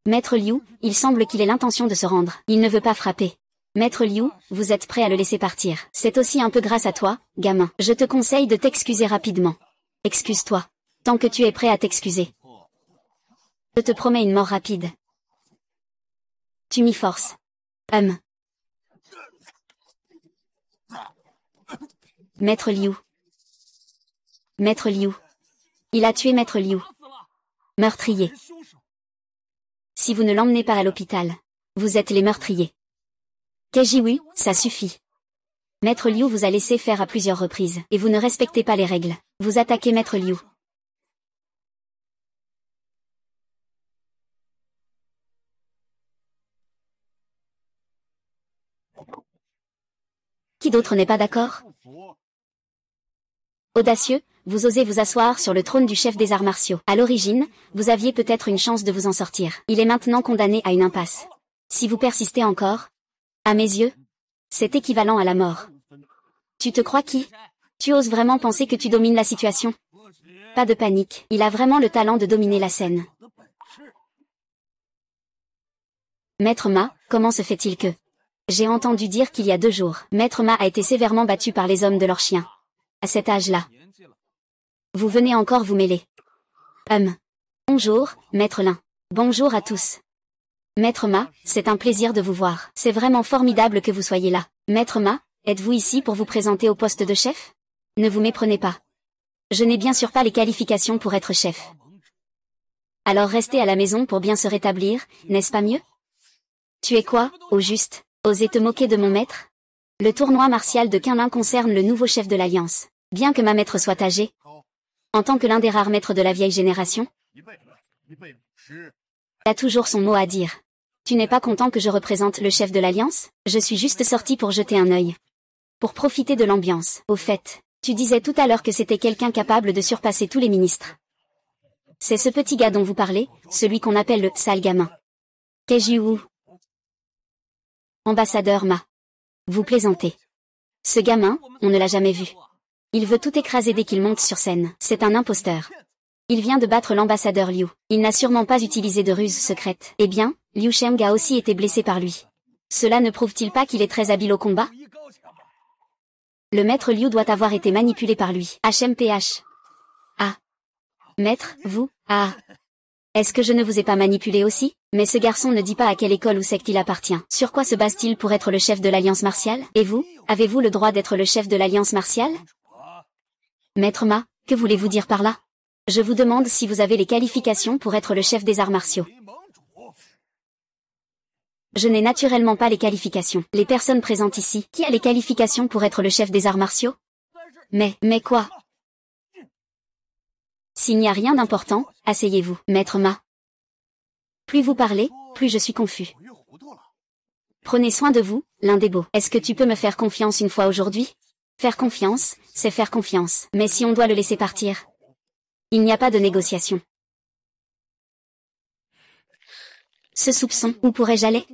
Maître Liu, il semble qu'il ait l'intention de se rendre. Il ne veut pas frapper. Maître Liu, vous êtes prêt à le laisser partir. C'est aussi un peu grâce à toi, gamin. Je te conseille de t'excuser rapidement. Excuse-toi. Tant que tu es prêt à t'excuser. Je te promets une mort rapide. Tu m'y forces. Maître Liu. Maître Liu. Il a tué Maître Liu. Meurtrier. Si vous ne l'emmenez pas à l'hôpital, vous êtes les meurtriers. Kejiwi, ça suffit. Maître Liu vous a laissé faire à plusieurs reprises, et vous ne respectez pas les règles. Vous attaquez Maître Liu. Qui d'autre n'est pas d'accord? Audacieux, vous osez vous asseoir sur le trône du chef des arts martiaux. À l'origine, vous aviez peut-être une chance de vous en sortir. Il est maintenant condamné à une impasse. Si vous persistez encore, à mes yeux, c'est équivalent à la mort. Tu te crois qui? Tu oses vraiment penser que tu domines la situation? Pas de panique, il a vraiment le talent de dominer la scène. Maître Ma, comment se fait-il que... J'ai entendu dire qu'il y a 2 jours, Maître Ma a été sévèrement battu par les hommes de leur chien. À cet âge-là. Vous venez encore vous mêler. Bonjour, Maître Lin. Bonjour à tous. Maître Ma, c'est un plaisir de vous voir. C'est vraiment formidable que vous soyez là. Maître Ma, êtes-vous ici pour vous présenter au poste de chef? Ne vous méprenez pas. Je n'ai bien sûr pas les qualifications pour être chef. Alors rester à la maison pour bien se rétablir, n'est-ce pas mieux? Tu es quoi, au juste? Oser te moquer de mon maître? Le tournoi martial de Kunlun concerne le nouveau chef de l'Alliance. Bien que ma maître soit âgée, en tant que l'un des rares maîtres de la vieille génération, il a toujours son mot à dire. Tu n'es pas content que je représente le chef de l'Alliance? Je suis juste sorti pour jeter un œil. Pour profiter de l'ambiance. Au fait, tu disais tout à l'heure que c'était quelqu'un capable de surpasser tous les ministres. C'est ce petit gars dont vous parlez, celui qu'on appelle le sale gamin. Kejiwu. Ambassadeur Ma. Vous plaisantez. Ce gamin, on ne l'a jamais vu. Il veut tout écraser dès qu'il monte sur scène. C'est un imposteur. Il vient de battre l'ambassadeur Liu. Il n'a sûrement pas utilisé de ruse secrète. Eh bien, Liu Sheng a aussi été blessé par lui. Cela ne prouve-t-il pas qu'il est très habile au combat? Le maître Liu doit avoir été manipulé par lui. HMPH. Ah. Maître, vous? Ah. Est-ce que je ne vous ai pas manipulé aussi? Mais ce garçon ne dit pas à quelle école ou secte il appartient. Sur quoi se base-t-il pour être le chef de l'Alliance martiale? Et vous, avez-vous le droit d'être le chef de l'Alliance martiale? Maître Ma, que voulez-vous dire par là? Je vous demande si vous avez les qualifications pour être le chef des arts martiaux. Je n'ai naturellement pas les qualifications. Les personnes présentes ici, qui a les qualifications pour être le chef des arts martiaux? Mais quoi? S'il n'y a rien d'important, asseyez-vous, Maître Ma. Plus vous parlez, plus je suis confus. Prenez soin de vous, l'un des beaux. Est-ce que tu peux me faire confiance une fois aujourd'hui? Faire confiance, c'est faire confiance. Mais si on doit le laisser partir, il n'y a pas de négociation. Ce soupçon, où pourrais-je aller?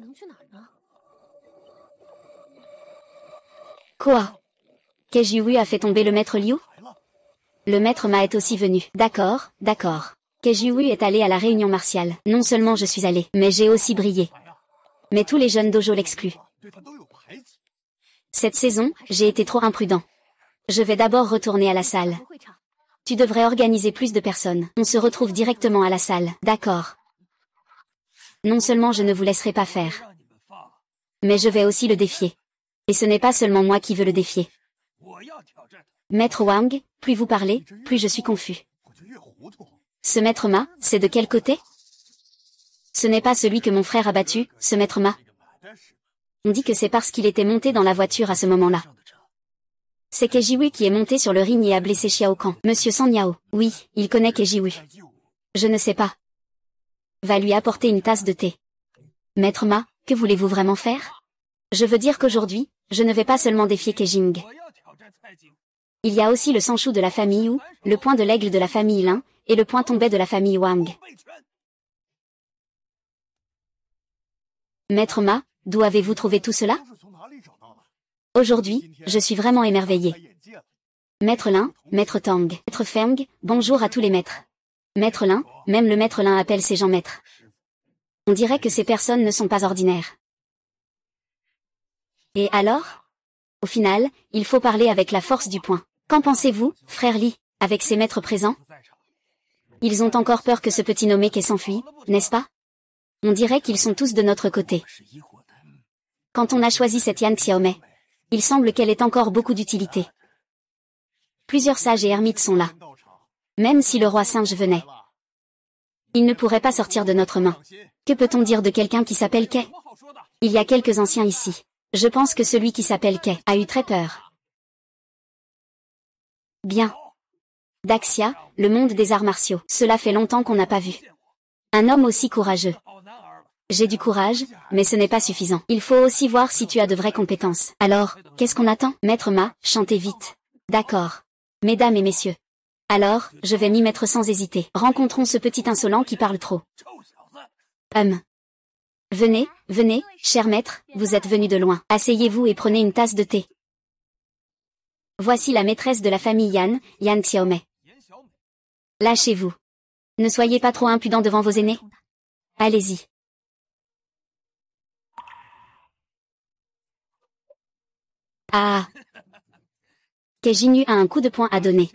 Quoi? Kejiwu a fait tomber le maître Liu? Le maître Ma est aussi venu. D'accord, d'accord. Kejiwu est allé à la réunion martiale. Non seulement je suis allé, mais j'ai aussi brillé. Mais tous les jeunes dojo l'excluent. Cette saison, j'ai été trop imprudent. Je vais d'abord retourner à la salle. Tu devrais organiser plus de personnes. On se retrouve directement à la salle. D'accord. Non seulement je ne vous laisserai pas faire, mais je vais aussi le défier. Et ce n'est pas seulement moi qui veux le défier. Maître Wang, plus vous parlez, plus je suis confus. Ce maître Ma, c'est de quel côté? Ce n'est pas celui que mon frère a battu, ce maître Ma. On dit que c'est parce qu'il était monté dans la voiture à ce moment-là. C'est Kejiwu qui est monté sur le ring et a blessé Xiao Kan. Monsieur Sanyao, oui, il connaît Kejiwu. Je ne sais pas. Va lui apporter une tasse de thé. Maître Ma, que voulez-vous vraiment faire? Je veux dire qu'aujourd'hui, je ne vais pas seulement défier Kejing. Il y a aussi le Sanshou de la famille Wu, le point de l'aigle de la famille Lin, et le point tombé de la famille Wang. Maître Ma, d'où avez-vous trouvé tout cela? Aujourd'hui, je suis vraiment émerveillé. Maître Lin, Maître Tang, Maître Feng, bonjour à tous les maîtres. Maître Lin, même le Maître Lin appelle ces gens maîtres. On dirait que ces personnes ne sont pas ordinaires. Et alors? Au final, il faut parler avec la force du poing. Qu'en pensez-vous, frère Li, avec ces maîtres présents? Ils ont encore peur que ce petit nommé qu'est s'enfuit, n'est-ce pas? On dirait qu'ils sont tous de notre côté. Quand on a choisi cette Yan Xiaomei, il semble qu'elle ait encore beaucoup d'utilité. Plusieurs sages et ermites sont là. Même si le roi singe venait, il ne pourrait pas sortir de notre main. Que peut-on dire de quelqu'un qui s'appelle Kei? Il y a quelques anciens ici. Je pense que celui qui s'appelle Kei a eu très peur. Bien. Daxia, le monde des arts martiaux. Cela fait longtemps qu'on n'a pas vu un homme aussi courageux. J'ai du courage, mais ce n'est pas suffisant. Il faut aussi voir si tu as de vraies compétences. Alors, qu'est-ce qu'on attend? Maître Ma, chantez vite. D'accord. Mesdames et messieurs. Alors, je vais m'y mettre sans hésiter. Rencontrons ce petit insolent qui parle trop. Venez, venez, cher maître, vous êtes venu de loin. Asseyez-vous et prenez une tasse de thé. Voici la maîtresse de la famille Yan, Yan Xiaomei. Lâchez-vous. Ne soyez pas trop impudent devant vos aînés. Allez-y. Ah. Keijinu a un coup de poing à donner.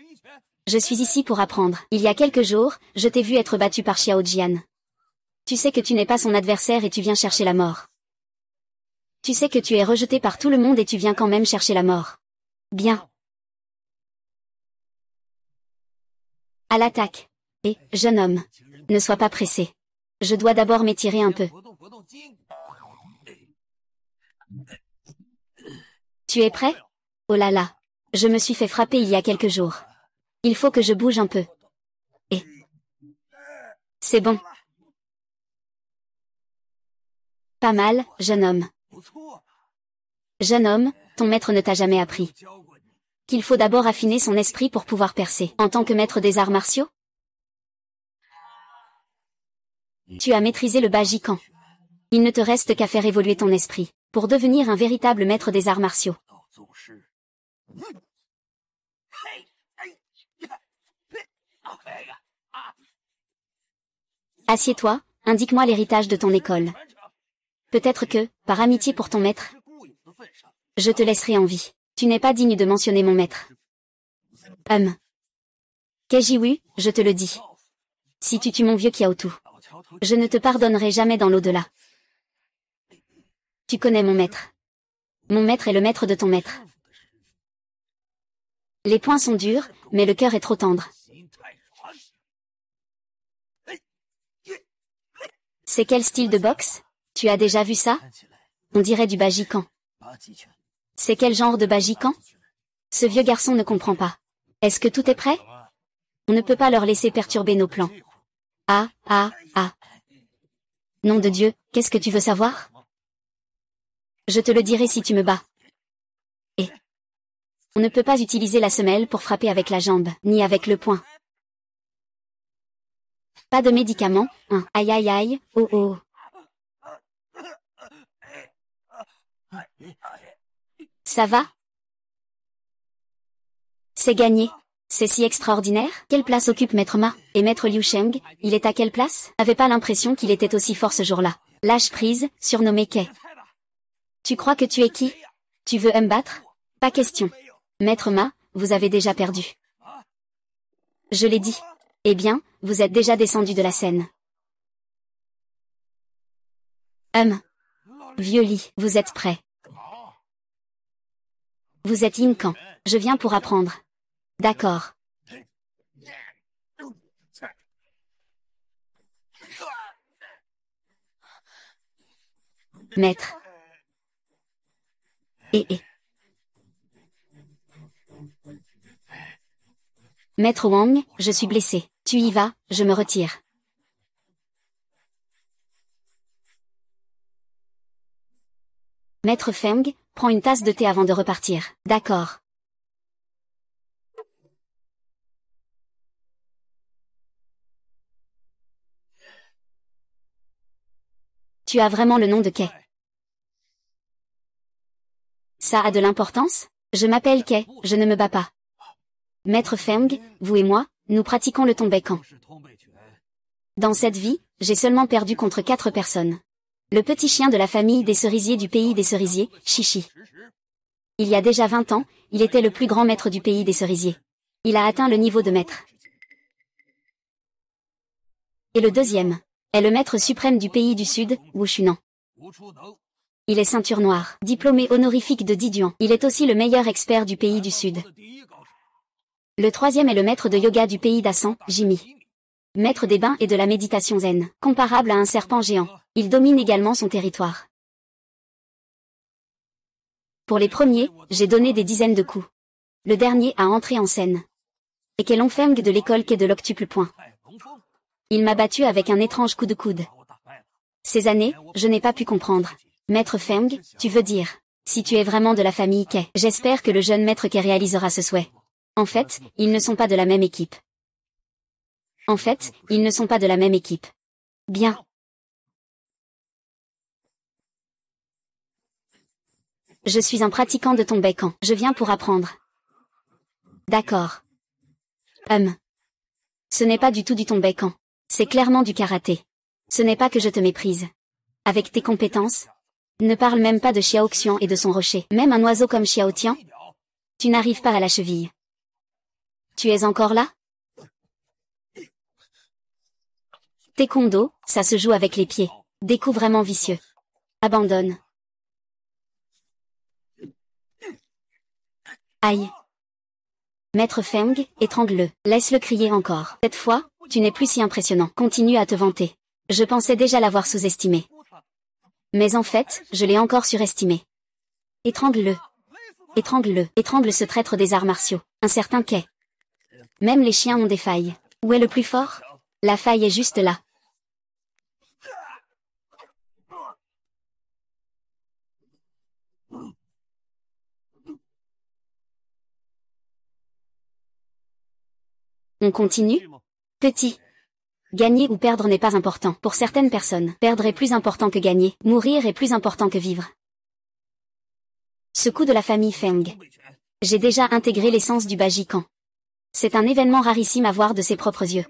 Je suis ici pour apprendre. Il y a quelques jours, je t'ai vu être battu par Xiao Jian. Tu sais que tu n'es pas son adversaire et tu viens chercher la mort. Tu sais que tu es rejeté par tout le monde et tu viens quand même chercher la mort. Bien. À l'attaque. Et, jeune homme. Ne sois pas pressé. Je dois d'abord m'étirer un peu. Tu es prêt? Oh là là. Je me suis fait frapper il y a quelques jours. Il faut que je bouge un peu. Et... C'est bon. Pas mal, jeune homme. Jeune homme, ton maître ne t'a jamais appris qu'il faut d'abord affiner son esprit pour pouvoir percer. En tant que maître des arts martiaux, tu as maîtrisé le Bajikan. Il ne te reste qu'à faire évoluer ton esprit, pour devenir un véritable maître des arts martiaux. Assieds-toi, indique-moi l'héritage de ton école. Peut-être que, par amitié pour ton maître, je te laisserai en vie. Tu n'es pas digne de mentionner mon maître. Kejiwu, je te le dis. Si tu tues mon vieux Kiaotu, je ne te pardonnerai jamais dans l'au-delà. Tu connais mon maître. Mon maître est le maître de ton maître. Les poings sont durs, mais le cœur est trop tendre. C'est quel style de boxe? Tu as déjà vu ça? On dirait du Bajikan. C'est quel genre de Bajikan? Ce vieux garçon ne comprend pas. Est-ce que tout est prêt? On ne peut pas leur laisser perturber nos plans. Ah. Nom de Dieu, qu'est-ce que tu veux savoir? Je te le dirai si tu me bats. Et on ne peut pas utiliser la semelle pour frapper avec la jambe, ni avec le poing. Pas de médicaments, hein. Aïe, oh. Ça va? C'est gagné. C'est si extraordinaire. Quelle place occupe Maître Ma? Et Maître Liu Sheng, il est à quelle place? Avait pas l'impression qu'il était aussi fort ce jour-là. Lâche prise, surnommé Kei. Tu crois que tu es qui? Tu veux me battre? Pas question. Maître Ma, vous avez déjà perdu. Je l'ai dit. Eh bien, vous êtes déjà descendu de la scène. Vieux lit, vous êtes prêt? Vous êtes Incan. Je viens pour apprendre. D'accord. Maître. Maître Wang, je suis blessé. Tu y vas, je me retire. Maître Feng, prends une tasse de thé avant de repartir. D'accord. Tu as vraiment le nom de Kei. Ça a de l'importance? Je m'appelle Kei, je ne me bats pas. Maître Feng, vous et moi, nous pratiquons le Tombaikan. Dans cette vie, j'ai seulement perdu contre 4 personnes. Le petit chien de la famille des cerisiers du pays des cerisiers, Chichi. Il y a déjà 20 ans, il était le plus grand maître du pays des cerisiers. Il a atteint le niveau de maître. Et le deuxième est le maître suprême du pays du Sud, Wu Shunan. Il est ceinture noire, diplômé honorifique de Diduan. Il est aussi le meilleur expert du pays du Sud. Le troisième est le maître de yoga du pays d'Assan, Jimmy. Maître des bains et de la méditation zen, comparable à un serpent géant. Il domine également son territoire. Pour les premiers, j'ai donné des dizaines de coups. Le dernier a entré en scène. Et quel Feng de l'école qu'est de l'octuple point. Il m'a battu avec un étrange coup de coude. Ces années, je n'ai pas pu comprendre. Maître Feng, tu veux dire, si tu es vraiment de la famille Kei, j'espère que le jeune maître Kei réalisera ce souhait. En fait, ils ne sont pas de la même équipe. Bien. Je suis un pratiquant de Tombaikan. Je viens pour apprendre. D'accord. Ce n'est pas du tout du Tombaikan. C'est clairement du karaté. Ce n'est pas que je te méprise. Avec tes compétences, ne parle même pas de Xiao Xian et de son rocher. Même un oiseau comme Xiao Tian, tu n'arrives pas à la cheville. Tu es encore là? Taekwondo, ça se joue avec les pieds. Des coups vraiment vicieux. Abandonne. Aïe. Maître Feng, étrangle-le. Laisse-le crier encore. Cette fois, tu n'es plus si impressionnant. Continue à te vanter. Je pensais déjà l'avoir sous-estimé. Mais en fait, je l'ai encore surestimé. Étrangle-le. Étrangle-le. Étrangle ce traître des arts martiaux. Un certain Quai. Même les chiens ont des failles. Où est le plus fort? La faille est juste là. On continue? Petit. Gagner ou perdre n'est pas important. Pour certaines personnes, perdre est plus important que gagner. Mourir est plus important que vivre. Ce coup de la famille Feng. J'ai déjà intégré l'essence du Bajikan. C'est un événement rarissime à voir de ses propres yeux.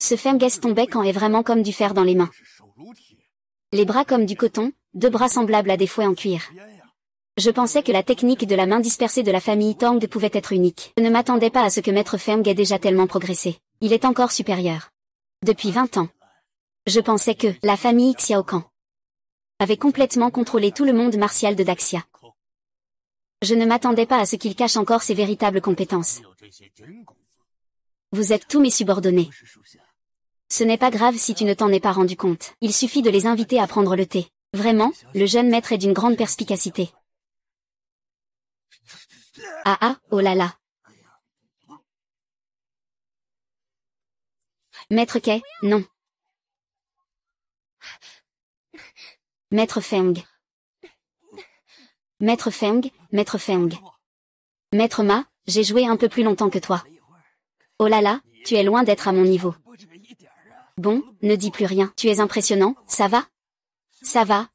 Ce Feng ton bec en est vraiment comme du fer dans les mains. Les bras comme du coton, 2 bras semblables à des fouets en cuir. Je pensais que la technique de la main dispersée de la famille Tang pouvait être unique. Je ne m'attendais pas à ce que Maître Feng ait déjà tellement progressé. Il est encore supérieur. Depuis 20 ans. Je pensais que la famille Xiaokan avait complètement contrôlé tout le monde martial de Daxia. Je ne m'attendais pas à ce qu'il cache encore ses véritables compétences. Vous êtes tous mes subordonnés. Ce n'est pas grave si tu ne t'en es pas rendu compte. Il suffit de les inviter à prendre le thé. Vraiment, le jeune maître est d'une grande perspicacité. Ah ah, oh là là. Maître Quai, non. Maître Feng. Maître Feng, Maître Feng. Maître Ma, j'ai joué un peu plus longtemps que toi. Oh là là, tu es loin d'être à mon niveau. Bon, ne dis plus rien. Tu es impressionnant, ça va? Ça va,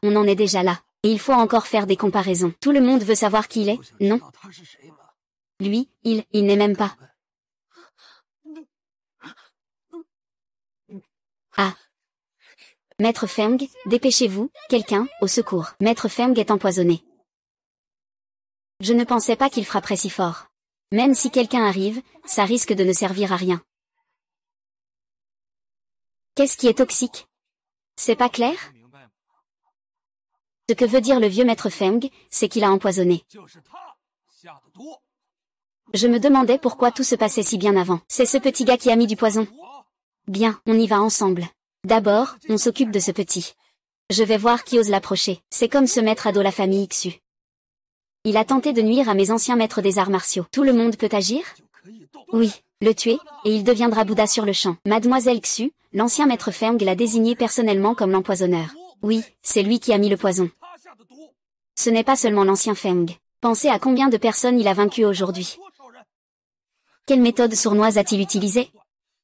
on en est déjà là. Et il faut encore faire des comparaisons. Tout le monde veut savoir qui il est, non? Lui, il n'est même pas. Ah. Maître Feng, dépêchez-vous, quelqu'un, au secours. Maître Feng est empoisonné. Je ne pensais pas qu'il frapperait si fort. Même si quelqu'un arrive, ça risque de ne servir à rien. Qu'est-ce qui est toxique? C'est pas clair? Ce que veut dire le vieux Maître Feng, c'est qu'il a empoisonné. Je me demandais pourquoi tout se passait si bien avant. C'est ce petit gars qui a mis du poison. Bien, on y va ensemble. D'abord, on s'occupe de ce petit. Je vais voir qui ose l'approcher. C'est comme ce maître ado la famille Xu. Il a tenté de nuire à mes anciens maîtres des arts martiaux. Tout le monde peut agir? Oui, le tuer, et il deviendra Bouddha sur le champ. Mademoiselle Xu, l'ancien maître Feng l'a désigné personnellement comme l'empoisonneur. Oui, c'est lui qui a mis le poison. Ce n'est pas seulement l'ancien Feng. Pensez à combien de personnes il a vaincu aujourd'hui. Quelle méthode sournoise a-t-il utilisée?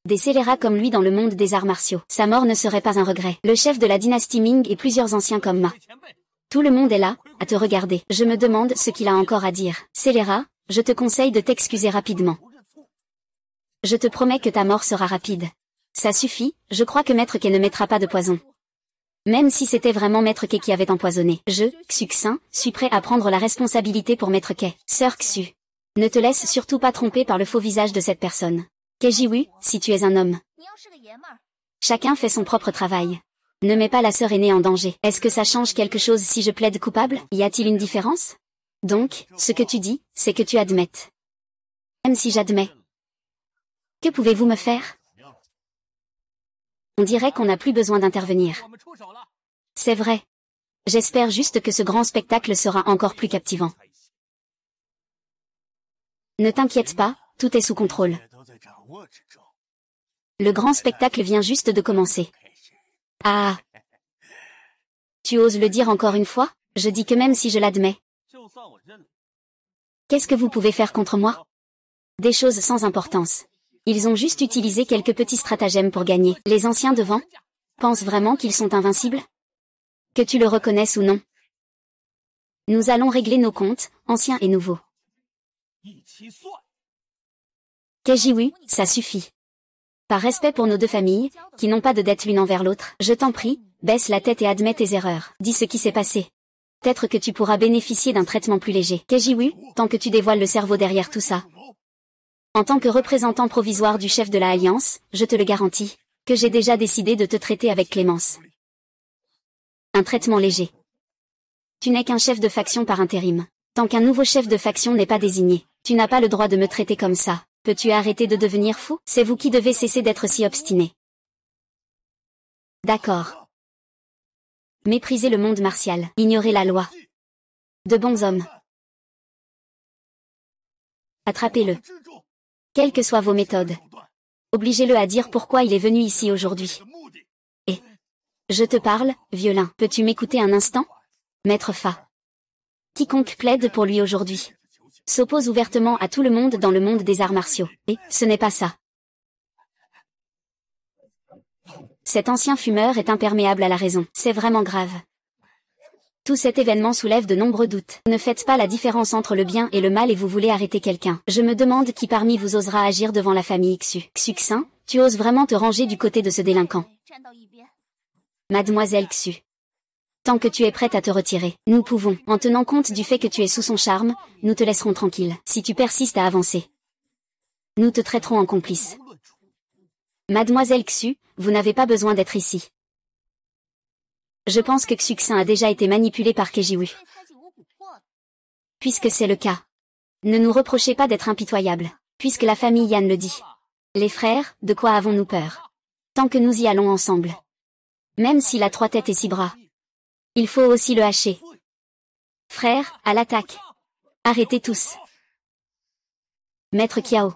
Des scélérats comme lui dans le monde des arts martiaux. Sa mort ne serait pas un regret. Le chef de la dynastie Ming et plusieurs anciens comme Ma. Tout le monde est là, à te regarder. Je me demande ce qu'il a encore à dire. Scélérat, je te conseille de t'excuser rapidement. Je te promets que ta mort sera rapide. Ça suffit, je crois que Maître Quai ne mettra pas de poison. Même si c'était vraiment Maître Quai qui avait empoisonné. Je, Xuxin, suis prêt à prendre la responsabilité pour Maître Quai. Sœur Xu. Ne te laisse surtout pas tromper par le faux visage de cette personne. Kejiwu, si tu es un homme. Chacun fait son propre travail. Ne mets pas la sœur aînée en danger. Est-ce que ça change quelque chose si je plaide coupable? Y a-t-il une différence? Donc, ce que tu dis, c'est que tu admettes. Même si j'admets. Que pouvez-vous me faire? On dirait qu'on n'a plus besoin d'intervenir. C'est vrai. J'espère juste que ce grand spectacle sera encore plus captivant. Ne t'inquiète pas, tout est sous contrôle. Le grand spectacle vient juste de commencer. Ah. Tu oses le dire encore une fois? Je dis que même si je l'admets. Qu'est-ce que vous pouvez faire contre moi? Des choses sans importance. Ils ont juste utilisé quelques petits stratagèmes pour gagner. Les anciens devant pensent vraiment qu'ils sont invincibles? Que tu le reconnaisses ou non. Nous allons régler nos comptes, anciens et nouveaux. Kejiwu, ça suffit. Par respect pour nos deux familles, qui n'ont pas de dette l'une envers l'autre, je t'en prie, baisse la tête et admets tes erreurs. Dis ce qui s'est passé. Peut-être que tu pourras bénéficier d'un traitement plus léger. Kejiwu, tant que tu dévoiles le cerveau derrière tout ça. En tant que représentant provisoire du chef de la Alliance, je te le garantis, que j'ai déjà décidé de te traiter avec clémence. Un traitement léger. Tu n'es qu'un chef de faction par intérim. Tant qu'un nouveau chef de faction n'est pas désigné, tu n'as pas le droit de me traiter comme ça. Peux-tu arrêter de devenir fou? C'est vous qui devez cesser d'être si obstiné. D'accord. Méprisez le monde martial, ignorez la loi. De bons hommes. Attrapez-le. Quelles que soient vos méthodes. Obligez-le à dire pourquoi il est venu ici aujourd'hui. Et je te parle, violin. Peux-tu m'écouter un instant? Maître Fa. Quiconque plaide pour lui aujourd'hui s'oppose ouvertement à tout le monde dans le monde des arts martiaux. Et ce n'est pas ça. Cet ancien fumeur est imperméable à la raison. C'est vraiment grave. Tout cet événement soulève de nombreux doutes. Ne faites pas la différence entre le bien et le mal et vous voulez arrêter quelqu'un. Je me demande qui parmi vous osera agir devant la famille Xu. Xuxin, tu oses vraiment te ranger du côté de ce délinquant. Mademoiselle Xu. Tant que tu es prête à te retirer, nous pouvons, en tenant compte du fait que tu es sous son charme, nous te laisserons tranquille. Si tu persistes à avancer, nous te traiterons en complice. Mademoiselle Xu, vous n'avez pas besoin d'être ici. Je pense que Xuxin a déjà été manipulé par Kejiwu. Puisque c'est le cas, ne nous reprochez pas d'être impitoyables, puisque la famille Yan le dit. Les frères, de quoi avons-nous peur? Tant que nous y allons ensemble. Même s'il a 3 têtes et 6 bras. Il faut aussi le hacher. Frères, à l'attaque. Arrêtez tous. Maître Kiao.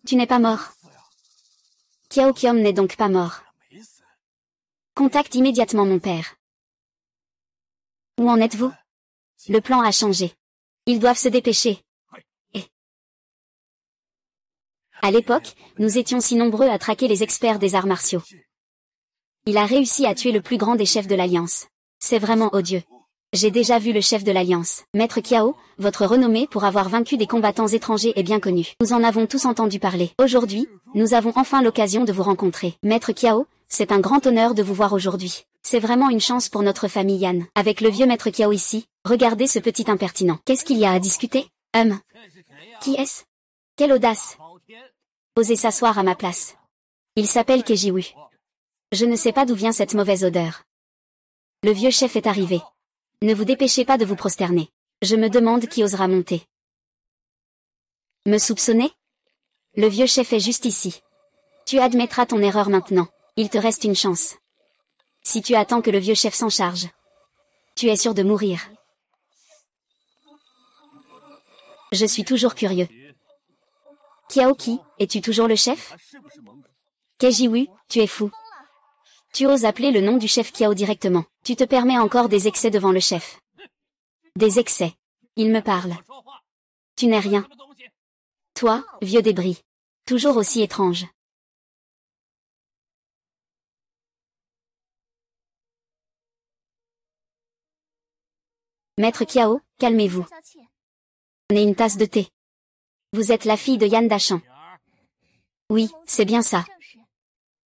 Tu n'es pas mort. Kiao Kiom n'est donc pas mort. Contacte immédiatement mon père. Où en êtes-vous? Le plan a changé. Ils doivent se dépêcher. Et à l'époque, nous étions si nombreux à traquer les experts des arts martiaux. Il a réussi à tuer le plus grand des chefs de l'Alliance. C'est vraiment odieux. J'ai déjà vu le chef de l'Alliance. Maître Kiao, votre renommée pour avoir vaincu des combattants étrangers est bien connue. Nous en avons tous entendu parler. Aujourd'hui, nous avons enfin l'occasion de vous rencontrer. Maître Kiao, c'est un grand honneur de vous voir aujourd'hui. C'est vraiment une chance pour notre famille Yan. Avec le vieux Maître Kiao ici, regardez ce petit impertinent. Qu'est-ce qu'il y a à discuter? Qui est-ce? Quelle audace! Osez s'asseoir à ma place. Il s'appelle Kejiwu. Je ne sais pas d'où vient cette mauvaise odeur. Le vieux chef est arrivé. Ne vous dépêchez pas de vous prosterner. Je me demande qui osera monter. Me soupçonner? Le vieux chef est juste ici. Tu admettras ton erreur maintenant. Il te reste une chance. Si tu attends que le vieux chef s'en charge, tu es sûr de mourir. Je suis toujours curieux. Kiaoki, es-tu toujours le chef? Kejiwu, tu es fou. Tu oses appeler le nom du chef Kiao directement. Tu te permets encore des excès devant le chef. Des excès. Il me parle. Tu n'es rien. Toi, vieux débris. Toujours aussi étrange. Maître Kiao, calmez-vous. Prenez une tasse de thé. Vous êtes la fille de Yan Dachan. Oui, c'est bien ça.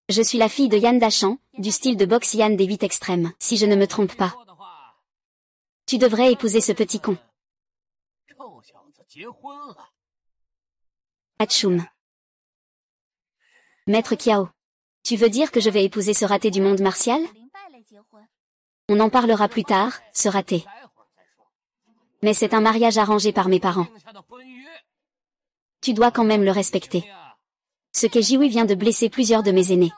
Je suis la fille de Yan Dachan, du style de boxe Yan des 8 extrêmes, si je ne me trompe pas. Tu devrais épouser ce petit con. Atchoum. Maître Kiao. Tu veux dire que je vais épouser ce raté du monde martial? On en parlera plus tard, ce raté. Mais c'est un mariage arrangé par mes parents. Tu dois quand même le respecter. Ce Kejiwu vient de blesser plusieurs de mes aînés.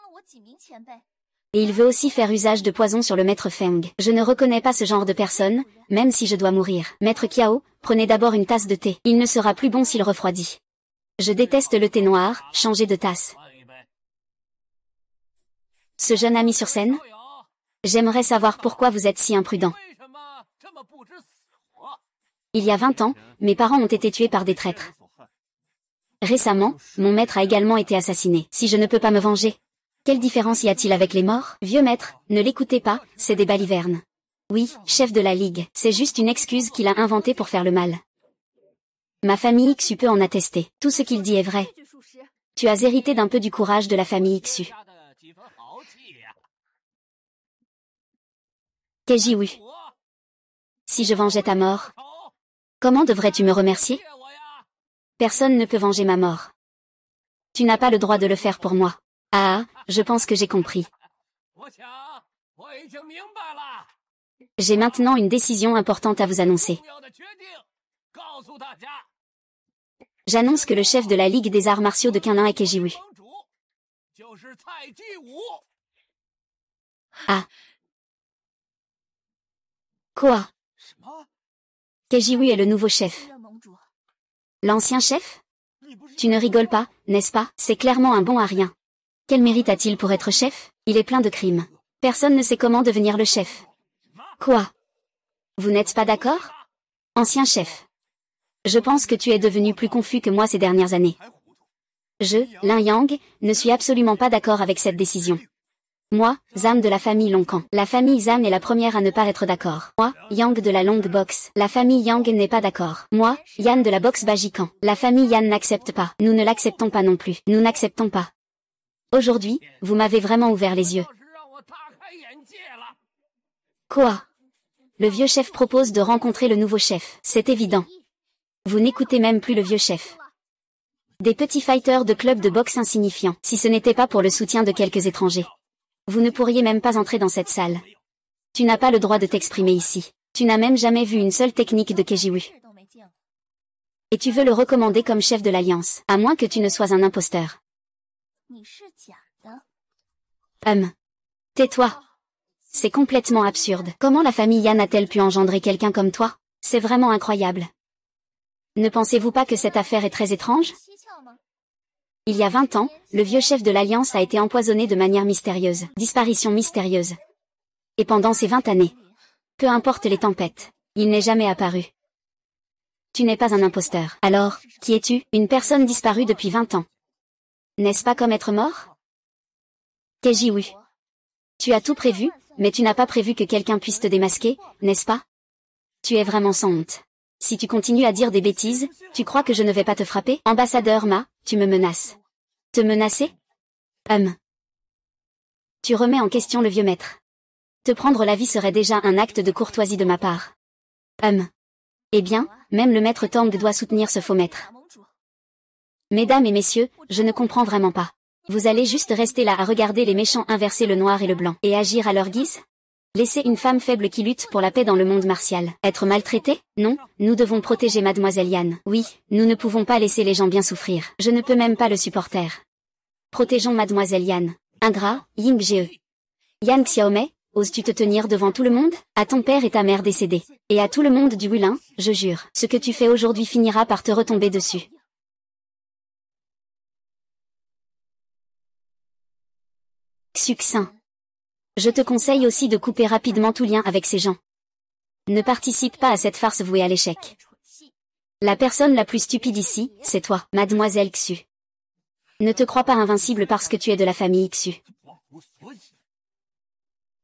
Et il veut aussi faire usage de poison sur le maître Feng. Je ne reconnais pas ce genre de personne, même si je dois mourir. Maître Kiao, prenez d'abord une tasse de thé. Il ne sera plus bon s'il refroidit. Je déteste le thé noir, changez de tasse. Ce jeune ami sur scène? J'aimerais savoir pourquoi vous êtes si imprudent. Il y a 20 ans, mes parents ont été tués par des traîtres. Récemment, mon maître a également été assassiné. Si je ne peux pas me venger, quelle différence y a-t-il avec les morts? Vieux maître, ne l'écoutez pas, c'est des balivernes. Oui, chef de la Ligue, c'est juste une excuse qu'il a inventée pour faire le mal. Ma famille Xu peut en attester. Tout ce qu'il dit est vrai. Tu as hérité d'un peu du courage de la famille Xu. Kejiwu. Si je vengeais ta mort, comment devrais-tu me remercier? Personne ne peut venger ma mort. Tu n'as pas le droit de le faire pour moi. Ah, je pense que j'ai compris. J'ai maintenant une décision importante à vous annoncer. J'annonce que le chef de la Ligue des arts martiaux de Kunlun est Kejiwu. Ah. Quoi? Kejiwu est le nouveau chef. L'ancien chef? Tu ne rigoles pas, n'est-ce pas? C'est clairement un bon à rien. Quel mérite a-t-il pour être chef? Il est plein de crimes. Personne ne sait comment devenir le chef. Quoi? Vous n'êtes pas d'accord? Ancien chef. Je pense que tu es devenu plus confus que moi ces dernières années. Je, Lin Yang, ne suis absolument pas d'accord avec cette décision. Moi, Zam de la famille Longkan. La famille Zam est la première à ne pas être d'accord. Moi, Yang de la longue boxe. La famille Yang n'est pas d'accord. Moi, Yan de la boxe Bajikan. La famille Yan n'accepte pas. Nous ne l'acceptons pas non plus. Nous n'acceptons pas. Aujourd'hui, vous m'avez vraiment ouvert les yeux. Quoi? Le vieux chef propose de rencontrer le nouveau chef. C'est évident. Vous n'écoutez même plus le vieux chef. Des petits fighters de clubs de boxe insignifiants, si ce n'était pas pour le soutien de quelques étrangers. Vous ne pourriez même pas entrer dans cette salle. Tu n'as pas le droit de t'exprimer ici. Tu n'as même jamais vu une seule technique de Kejiwu. Et tu veux le recommander comme chef de l'Alliance, à moins que tu ne sois un imposteur. Tais-toi. C'est complètement absurde. Comment la famille Yan a-t-elle pu engendrer quelqu'un comme toi? C'est vraiment incroyable. Ne pensez-vous pas que cette affaire est très étrange? Il y a 20 ans, le vieux chef de l'Alliance a été empoisonné de manière mystérieuse. Disparition mystérieuse. Et pendant ces 20 années, peu importe les tempêtes, il n'est jamais apparu. Tu n'es pas un imposteur. Alors, qui es-tu? Une personne disparue depuis 20 ans. N'est-ce pas comme être mort? Kejiwu. Tu as tout prévu, mais tu n'as pas prévu que quelqu'un puisse te démasquer, n'est-ce pas? Tu es vraiment sans honte. Si tu continues à dire des bêtises, tu crois que je ne vais pas te frapper? Ambassadeur Ma, tu me menaces. Te menacer? Tu remets en question le vieux maître. Te prendre la vie serait déjà un acte de courtoisie de ma part. Eh bien, même le maître Tang doit soutenir ce faux maître. Mesdames et messieurs, je ne comprends vraiment pas. Vous allez juste rester là à regarder les méchants inverser le noir et le blanc, et agir à leur guise? Laisser une femme faible qui lutte pour la paix dans le monde martial. Être maltraitée? Non, nous devons protéger Mademoiselle Yan. Oui, nous ne pouvons pas laisser les gens bien souffrir. Je ne peux même pas le supporter. Protégeons Mademoiselle Yan. Ingrat, Ying Jie. Yan Xiaomei, oses-tu te tenir devant tout le monde? À ton père et ta mère décédés. Et à tout le monde du Wulin, je jure, ce que tu fais aujourd'hui finira par te retomber dessus. Succinct. Je te conseille aussi de couper rapidement tout lien avec ces gens. Ne participe pas à cette farce vouée à l'échec. La personne la plus stupide ici, c'est toi, Mademoiselle Xu. Ne te crois pas invincible parce que tu es de la famille Xu.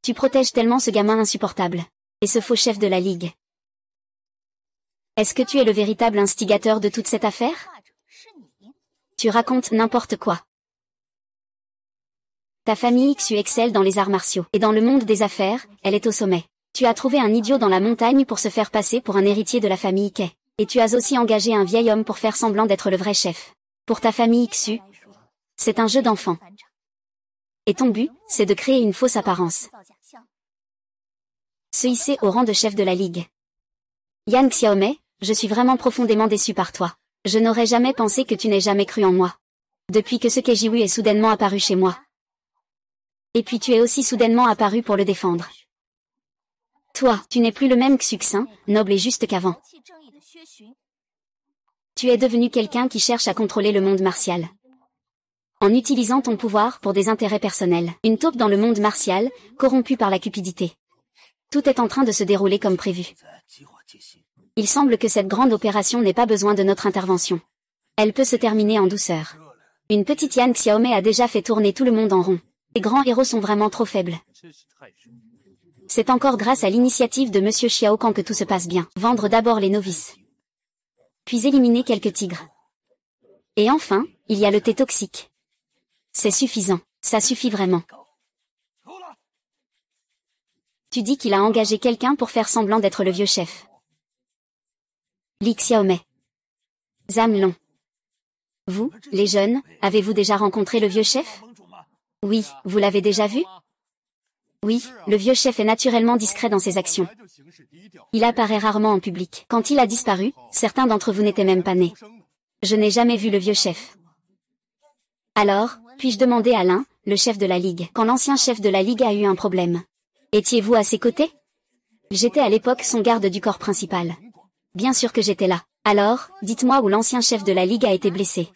Tu protèges tellement ce gamin insupportable. Et ce faux chef de la Ligue. Est-ce que tu es le véritable instigateur de toute cette affaire? Tu racontes n'importe quoi. Ta famille Xu excelle dans les arts martiaux. Et dans le monde des affaires, elle est au sommet. Tu as trouvé un idiot dans la montagne pour se faire passer pour un héritier de la famille Kei. Et tu as aussi engagé un vieil homme pour faire semblant d'être le vrai chef. Pour ta famille Xu, c'est un jeu d'enfant. Et ton but, c'est de créer une fausse apparence. Se hisser au rang de chef de la Ligue. Yan Xiaomei, je suis vraiment profondément déçu par toi. Je n'aurais jamais pensé que tu n'aies jamais cru en moi. Depuis que ce Kejiwu est soudainement apparu chez moi. Et puis tu es aussi soudainement apparu pour le défendre. Toi, tu n'es plus le même succinct, noble et juste qu'avant. Tu es devenu quelqu'un qui cherche à contrôler le monde martial. En utilisant ton pouvoir pour des intérêts personnels. Une taupe dans le monde martial, corrompue par la cupidité. Tout est en train de se dérouler comme prévu. Il semble que cette grande opération n'ait pas besoin de notre intervention. Elle peut se terminer en douceur. Une petite Yan Xiaomei a déjà fait tourner tout le monde en rond. Les grands héros sont vraiment trop faibles. C'est encore grâce à l'initiative de Monsieur Xiao Kang que tout se passe bien. Vendre d'abord les novices. Puis éliminer quelques tigres. Et enfin, il y a le thé toxique. C'est suffisant. Ça suffit vraiment. Tu dis qu'il a engagé quelqu'un pour faire semblant d'être le vieux chef. Li Xiaomei. Zam Long. Vous, les jeunes, avez-vous déjà rencontré le vieux chef? Oui, vous l'avez déjà vu? Oui, le vieux chef est naturellement discret dans ses actions. Il apparaît rarement en public. Quand il a disparu, certains d'entre vous n'étaient même pas nés. Je n'ai jamais vu le vieux chef. Alors, puis-je demander à l'un, le chef de la Ligue, quand l'ancien chef de la Ligue a eu un problème? Étiez-vous à ses côtés? J'étais à l'époque son garde du corps principal. Bien sûr que j'étais là. Alors, dites-moi où l'ancien chef de la Ligue a été blessé.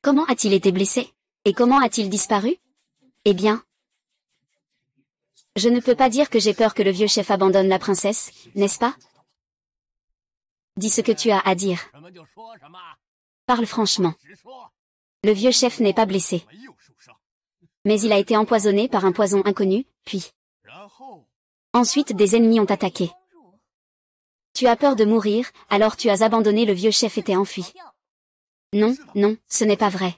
Comment a-t-il été blessé? Et comment a-t-il disparu? Eh bien, je ne peux pas dire que j'ai peur que le vieux chef abandonne la princesse, n'est-ce pas? Dis ce que tu as à dire. Parle franchement. Le vieux chef n'est pas blessé. Mais il a été empoisonné par un poison inconnu, puis... Ensuite des ennemis ont attaqué. Tu as peur de mourir, alors tu as abandonné le vieux chef et t'es enfui. Non, non, ce n'est pas vrai.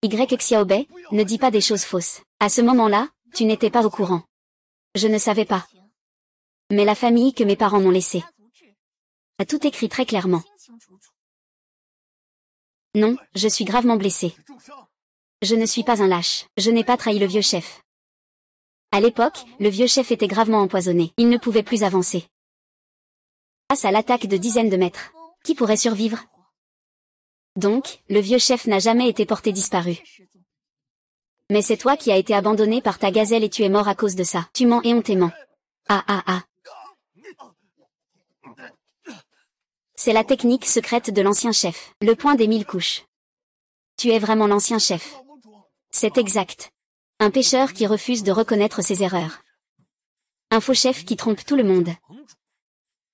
Y Xiaobei, ne dis pas des choses fausses. À ce moment-là, tu n'étais pas au courant. Je ne savais pas. Mais la famille que mes parents m'ont laissée a tout écrit très clairement. Non, je suis gravement blessé. Je ne suis pas un lâche. Je n'ai pas trahi le vieux chef. À l'époque, le vieux chef était gravement empoisonné. Il ne pouvait plus avancer. Face à l'attaque de dizaines de maîtres, qui pourrait survivre? Donc, le vieux chef n'a jamais été porté disparu. Mais c'est toi qui as été abandonné par ta gazelle et tu es mort à cause de ça. Tu mens éhontément. Ah ah ah. C'est la technique secrète de l'ancien chef. Le point des 1000 couches. Tu es vraiment l'ancien chef. C'est exact. Un pécheur qui refuse de reconnaître ses erreurs. Un faux chef qui trompe tout le monde.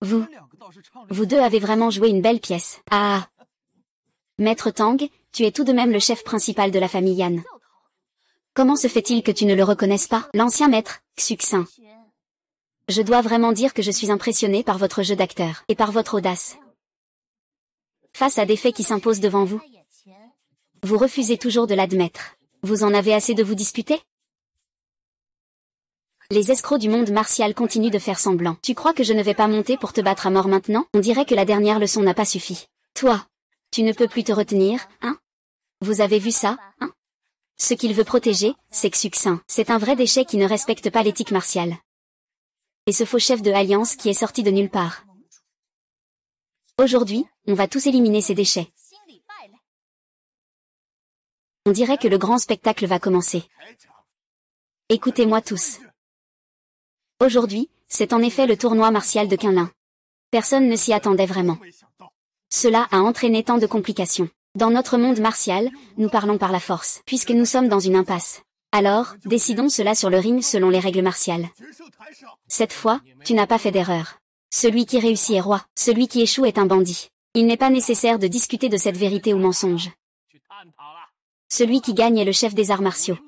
Vous deux avez vraiment joué une belle pièce. Ah. Maître Tang, tu es tout de même le chef principal de la famille Yan. Comment se fait-il que tu ne le reconnaisses pas? L'ancien maître, Xuxin. Je dois vraiment dire que je suis impressionné par votre jeu d'acteur, et par votre audace. Face à des faits qui s'imposent devant vous, vous refusez toujours de l'admettre. Vous en avez assez de vous disputer? Les escrocs du monde martial continuent de faire semblant. Tu crois que je ne vais pas monter pour te battre à mort maintenant? On dirait que la dernière leçon n'a pas suffi. Toi, tu ne peux plus te retenir, hein? Vous avez vu ça, hein? Ce qu'il veut protéger, c'est Xuxin. C'est un vrai déchet qui ne respecte pas l'éthique martiale. Et ce faux chef de Alliance qui est sorti de nulle part. Aujourd'hui, on va tous éliminer ces déchets. On dirait que le grand spectacle va commencer. Écoutez-moi tous. Aujourd'hui, c'est en effet le tournoi martial de Kunlun. Personne ne s'y attendait vraiment. Cela a entraîné tant de complications. Dans notre monde martial, nous parlons par la force, puisque nous sommes dans une impasse. Alors, décidons cela sur le ring selon les règles martiales. Cette fois, tu n'as pas fait d'erreur. Celui qui réussit est roi, celui qui échoue est un bandit. Il n'est pas nécessaire de discuter de cette vérité ou mensonge. Celui qui gagne est le chef des arts martiaux.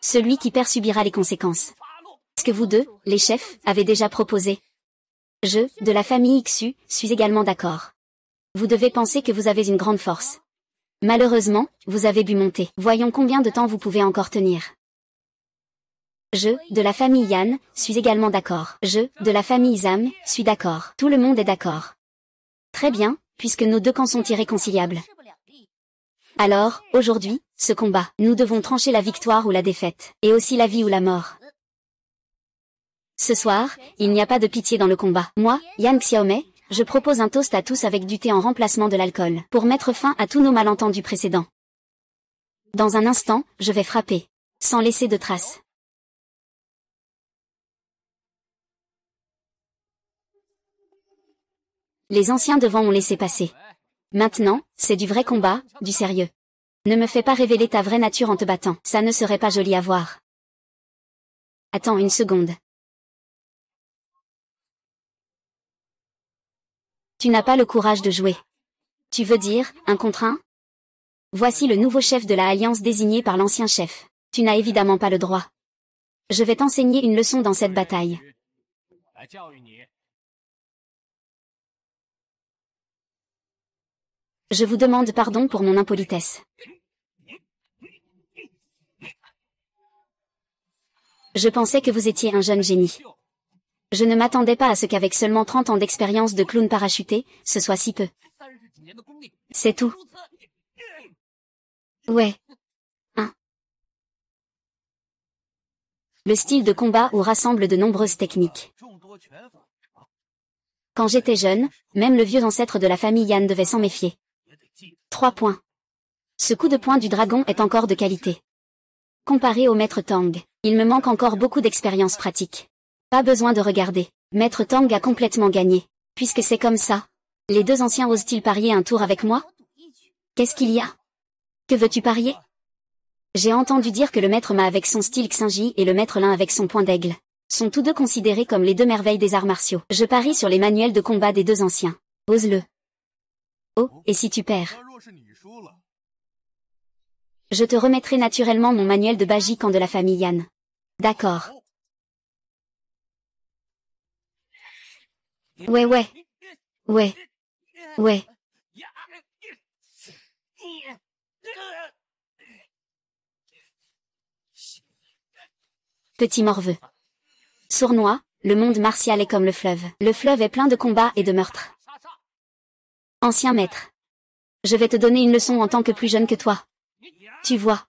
Celui qui perd subira les conséquences. Est-ce que vous deux, les chefs, avez déjà proposé? Je, de la famille Xu, suis également d'accord. Vous devez penser que vous avez une grande force. Malheureusement, vous avez bu monter. Voyons combien de temps vous pouvez encore tenir. Je, de la famille Yan, suis également d'accord. Je, de la famille Zhang, suis d'accord. Tout le monde est d'accord. Très bien, puisque nos deux camps sont irréconciliables. Alors, aujourd'hui, ce combat, nous devons trancher la victoire ou la défaite, et aussi la vie ou la mort. Ce soir, il n'y a pas de pitié dans le combat. Moi, Yan Xiaomei, je propose un toast à tous avec du thé en remplacement de l'alcool, pour mettre fin à tous nos malentendus précédents. Dans un instant, je vais frapper, sans laisser de traces. Les anciens devant ont laissé passer. Maintenant, c'est du vrai combat, du sérieux. Ne me fais pas révéler ta vraie nature en te battant, ça ne serait pas joli à voir. Attends une seconde. Tu n'as pas le courage de jouer. Tu veux dire, un contre un? Voici le nouveau chef de la Alliance désigné par l'ancien chef. Tu n'as évidemment pas le droit. Je vais t'enseigner une leçon dans cette bataille. Je vous demande pardon pour mon impolitesse. Je pensais que vous étiez un jeune génie. Je ne m'attendais pas à ce qu'avec seulement 30 ans d'expérience de clown parachuté, ce soit si peu. C'est tout. Ouais. Hein. Le style de combat où rassemble de nombreuses techniques. Quand j'étais jeune, même le vieux ancêtre de la famille Yan devait s'en méfier. 3 points. Ce coup de poing du dragon est encore de qualité. Comparé au maître Tang, il me manque encore beaucoup d'expérience pratique. Pas besoin de regarder. Maître Tang a complètement gagné. Puisque c'est comme ça. Les deux anciens osent-ils parier un tour avec moi? Qu'est-ce qu'il y a? Que veux-tu parier? J'ai entendu dire que le maître Ma avec son style Xingji et le maître Lin avec son poing d'aigle sont tous deux considérés comme les deux merveilles des arts martiaux. Je parie sur les manuels de combat des deux anciens. Ose-le. Oh, et si tu perds? Je te remettrai naturellement mon manuel de Bajikan de la famille Yan. D'accord. Ouais. Petit morveux. Sournois, le monde martial est comme le fleuve. Le fleuve est plein de combats et de meurtres. Ancien maître. Je vais te donner une leçon en tant que plus jeune que toi. Tu vois.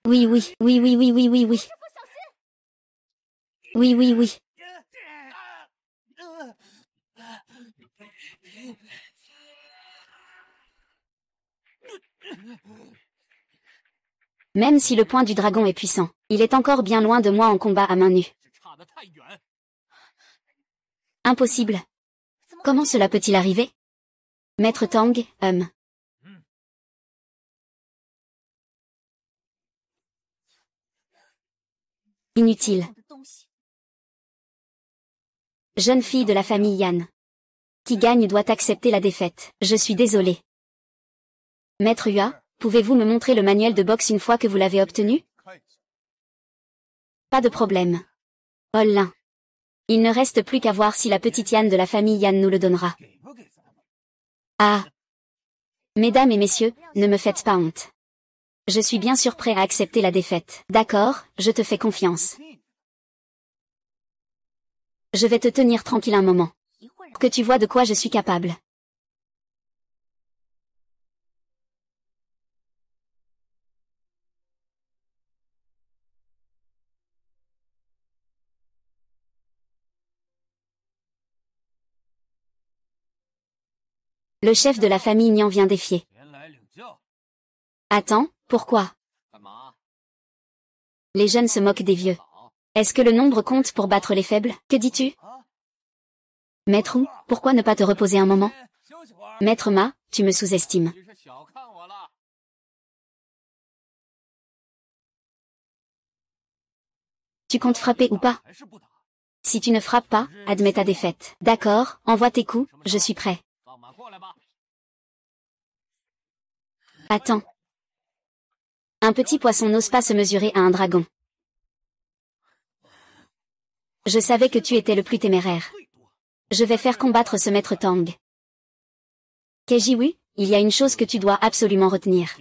Oui. Oui. Même si le poing du dragon est puissant, il est encore bien loin de moi en combat à main nue. Impossible. Comment cela peut-il arriver? Maître Tang, Inutile. Jeune fille de la famille Yan. Qui gagne doit accepter la défaite. Je suis désolé. Maître Hua, pouvez-vous me montrer le manuel de boxe une fois que vous l'avez obtenu? Pas de problème. Hollin. Il ne reste plus qu'à voir si la petite Yan de la famille Yan nous le donnera. Ah. Mesdames et messieurs, ne me faites pas honte. Je suis bien sûr prêt à accepter la défaite. D'accord, je te fais confiance. Je vais te tenir tranquille un moment. Pour que tu vois de quoi je suis capable. Le chef de la famille Nian vient défier. Attends, pourquoi? Les jeunes se moquent des vieux. Est-ce que le nombre compte pour battre les faibles? Que dis-tu? Maître Wu, pourquoi ne pas te reposer un moment? Maître Ma, tu me sous-estimes. Tu comptes frapper ou pas? Si tu ne frappes pas, admets ta défaite. D'accord, envoie tes coups, je suis prêt. Attends. Un petit poisson n'ose pas se mesurer à un dragon. Je savais que tu étais le plus téméraire. Je vais faire combattre ce maître Tang. Kejiwu, il y a une chose que tu dois absolument retenir.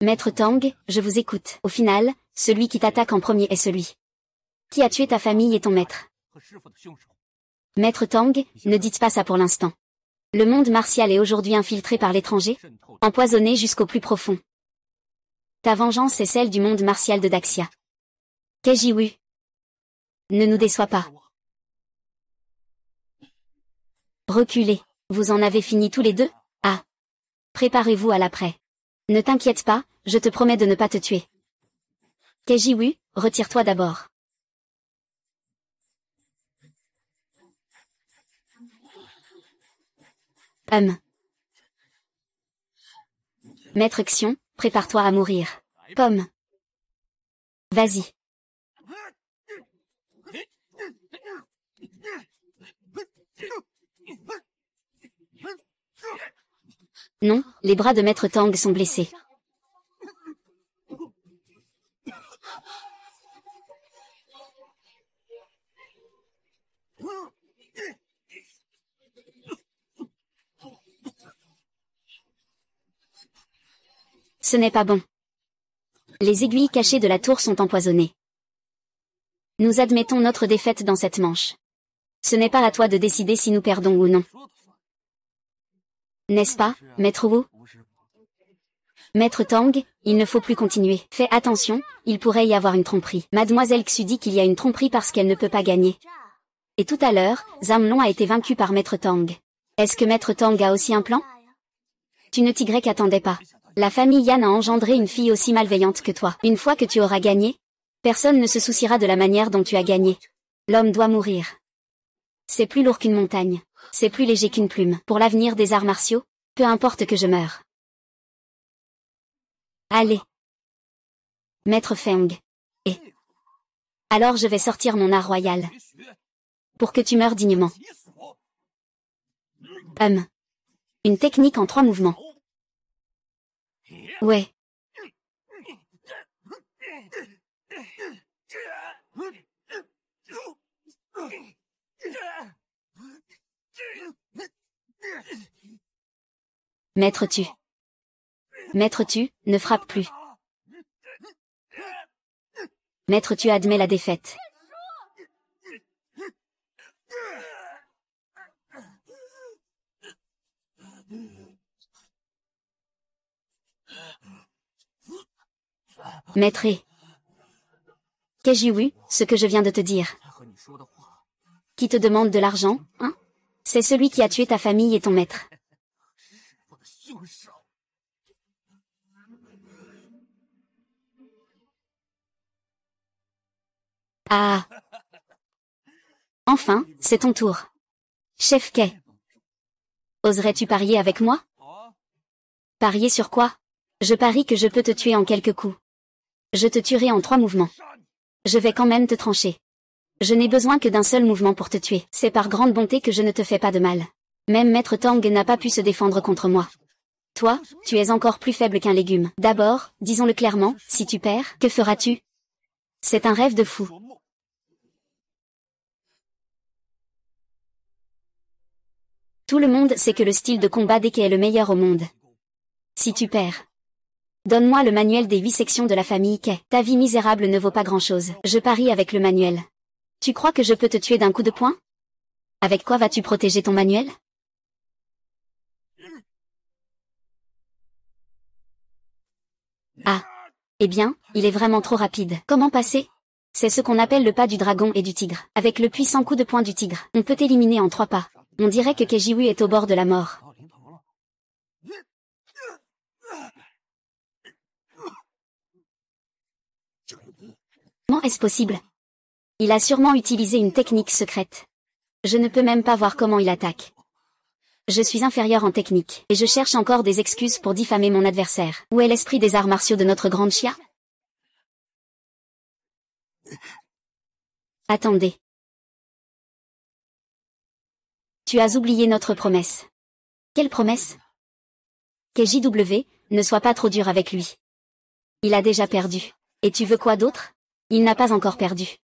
Maître Tang, je vous écoute. Au final, celui qui t'attaque en premier est celui qui a tué ta famille et ton maître. Maître Tang, ne dites pas ça pour l'instant. Le monde martial est aujourd'hui infiltré par l'étranger, empoisonné jusqu'au plus profond. Ta vengeance est celle du monde martial de Daxia. Kejiwu. Ne nous déçois pas. Reculez. Vous en avez fini tous les deux? Ah. Préparez-vous à l'après. Ne t'inquiète pas, je te promets de ne pas te tuer. Kejiwu, retire-toi d'abord. Maître Xion, prépare-toi à mourir. Pomme. Vas-y. Non, les bras de Maître Tang sont blessés. Ce n'est pas bon. Les aiguilles cachées de la tour sont empoisonnées. Nous admettons notre défaite dans cette manche. Ce n'est pas à toi de décider si nous perdons ou non. N'est-ce pas, Maître Wu? Maître Tang, il ne faut plus continuer. Fais attention, il pourrait y avoir une tromperie. Mademoiselle Xu dit qu'il y a une tromperie parce qu'elle ne peut pas gagner. Et tout à l'heure, Zamlon a été vaincu par Maître Tang. Est-ce que Maître Tang a aussi un plan? Tu ne t'y attendais pas. La famille Yan a engendré une fille aussi malveillante que toi. Une fois que tu auras gagné, personne ne se souciera de la manière dont tu as gagné. L'homme doit mourir. C'est plus lourd qu'une montagne. C'est plus léger qu'une plume. Pour l'avenir des arts martiaux, peu importe que je meure. Allez. Maître Feng. Et. Alors je vais sortir mon art royal. Pour que tu meurs dignement. Une technique en 3 mouvements. Ouais. Maître Tu. Maître Tu, ne frappe plus. Maître Tu admet la défaite. Maître Et. Qu'ai-je eu, ce que je viens de te dire? Qui te demande de l'argent, hein? C'est celui qui a tué ta famille et ton maître. Ah. Enfin, c'est ton tour. Chef Kei. Oserais-tu parier avec moi? Parier sur quoi? Je parie que je peux te tuer en quelques coups. Je te tuerai en 3 mouvements. Je vais quand même te trancher. Je n'ai besoin que d'un seul mouvement pour te tuer. C'est par grande bonté que je ne te fais pas de mal. Même Maître Tang n'a pas pu se défendre contre moi. Toi, tu es encore plus faible qu'un légume. D'abord, disons-le clairement, si tu perds, que feras-tu? C'est un rêve de fou. Tout le monde sait que le style de combat d'Eke est le meilleur au monde. Si tu perds, donne-moi le manuel des 8 sections de la famille Kei. Ta vie misérable ne vaut pas grand-chose. Je parie avec le manuel. Tu crois que je peux te tuer d'un coup de poing? Avec quoi vas-tu protéger ton manuel? Ah. Eh bien, il est vraiment trop rapide. Comment passer? C'est ce qu'on appelle le pas du dragon et du tigre. Avec le puissant coup de poing du tigre, on peut éliminer en 3 pas. On dirait que Kejiwu est au bord de la mort. Comment est-ce possible? Il a sûrement utilisé une technique secrète. Je ne peux même pas voir comment il attaque. Je suis inférieur en technique, et je cherche encore des excuses pour diffamer mon adversaire. Où est l'esprit des arts martiaux de notre grande Chia? Attendez. Tu as oublié notre promesse. Quelle promesse? KJW, ne sois pas trop dur avec lui. Il a déjà perdu. Et tu veux quoi d'autre? Il n'a pas encore perdu.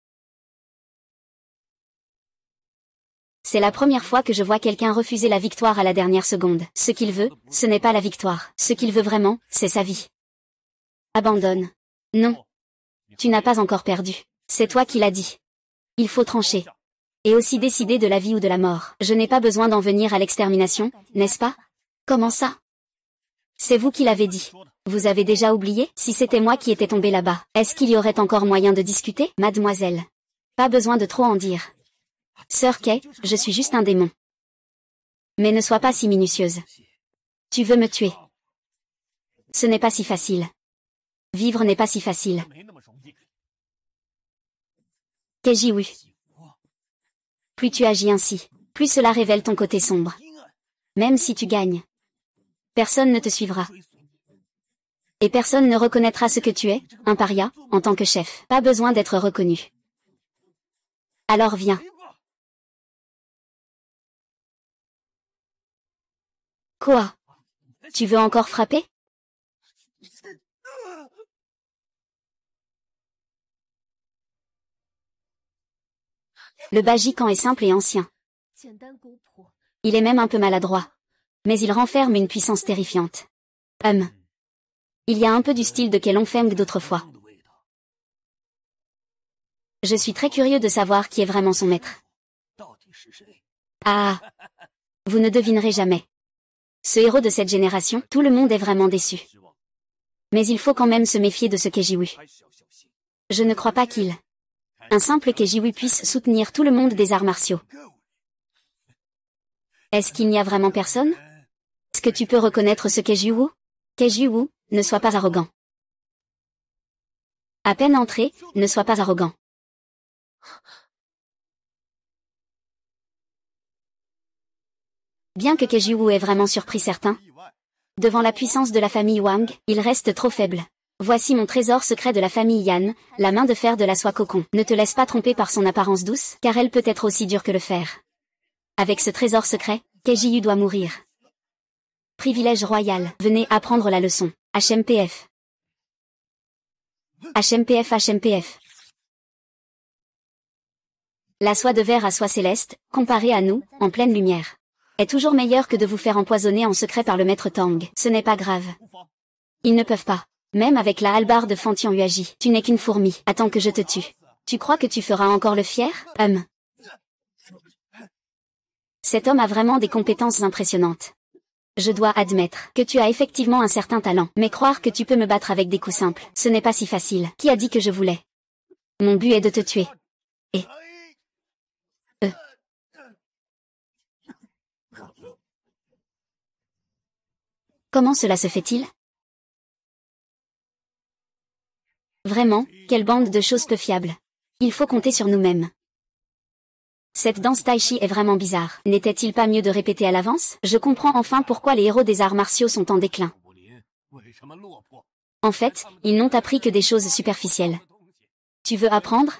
C'est la première fois que je vois quelqu'un refuser la victoire à la dernière seconde. Ce qu'il veut, ce n'est pas la victoire. Ce qu'il veut vraiment, c'est sa vie. Abandonne. Non. Tu n'as pas encore perdu. C'est toi qui l'as dit. Il faut trancher. Et aussi décider de la vie ou de la mort. Je n'ai pas besoin d'en venir à l'extermination, n'est-ce pas? Comment ça? C'est vous qui l'avez dit. Vous avez déjà oublié? Si c'était moi qui étais tombé là-bas, est-ce qu'il y aurait encore moyen de discuter, mademoiselle? Pas besoin de trop en dire. Sœur Kei, je suis juste un démon. Mais ne sois pas si minutieuse. Tu veux me tuer. Ce n'est pas si facile. Vivre n'est pas si facile. Kejiwu. Plus tu agis ainsi, plus cela révèle ton côté sombre. Même si tu gagnes, personne ne te suivra. Et personne ne reconnaîtra ce que tu es, un paria, en tant que chef. Pas besoin d'être reconnu. Alors viens. Quoi? Tu veux encore frapper? Le Bajikan est simple et ancien. Il est même un peu maladroit. Mais il renferme une puissance terrifiante. Il y a un peu du style de Kelong Feng d'autrefois. Je suis très curieux de savoir qui est vraiment son maître. Ah! Vous ne devinerez jamais. Ce héros de cette génération, tout le monde est vraiment déçu. Mais il faut quand même se méfier de ce Kejiwu. Je ne crois pas qu'il... Un simple Kejiwu puisse soutenir tout le monde des arts martiaux. Est-ce qu'il n'y a vraiment personne? Est-ce que tu peux reconnaître ce Kejiwu? Kejiwu, ne sois pas arrogant. À peine entré, ne sois pas arrogant. Bien que Kejiwu ait vraiment surpris certains, devant la puissance de la famille Wang, il reste trop faible. Voici mon trésor secret de la famille Yan, la main de fer de la soie cocon. Ne te laisse pas tromper par son apparence douce, car elle peut être aussi dure que le fer. Avec ce trésor secret, Kejiwu doit mourir. Privilège royal, venez apprendre la leçon. HMPF. HMPF HMPF. La soie de verre à soie céleste, comparée à nous, en pleine lumière, est toujours meilleure que de vous faire empoisonner en secret par le maître Tang. Ce n'est pas grave. Ils ne peuvent pas. Même avec la hallebarde de Fantian Uaji, tu n'es qu'une fourmi. Attends que je te tue. Tu crois que tu feras encore le fier? Cet homme a vraiment des compétences impressionnantes. Je dois admettre que tu as effectivement un certain talent, mais croire que tu peux me battre avec des coups simples, ce n'est pas si facile. Qui a dit que je voulais? Mon but est de te tuer. Et... Comment cela se fait-il? Vraiment, quelle bande de choses peu fiables. Il faut compter sur nous-mêmes. Cette danse tai chi est vraiment bizarre. N'était-il pas mieux de répéter à l'avance? Je comprends enfin pourquoi les héros des arts martiaux sont en déclin. En fait, ils n'ont appris que des choses superficielles. Tu veux apprendre?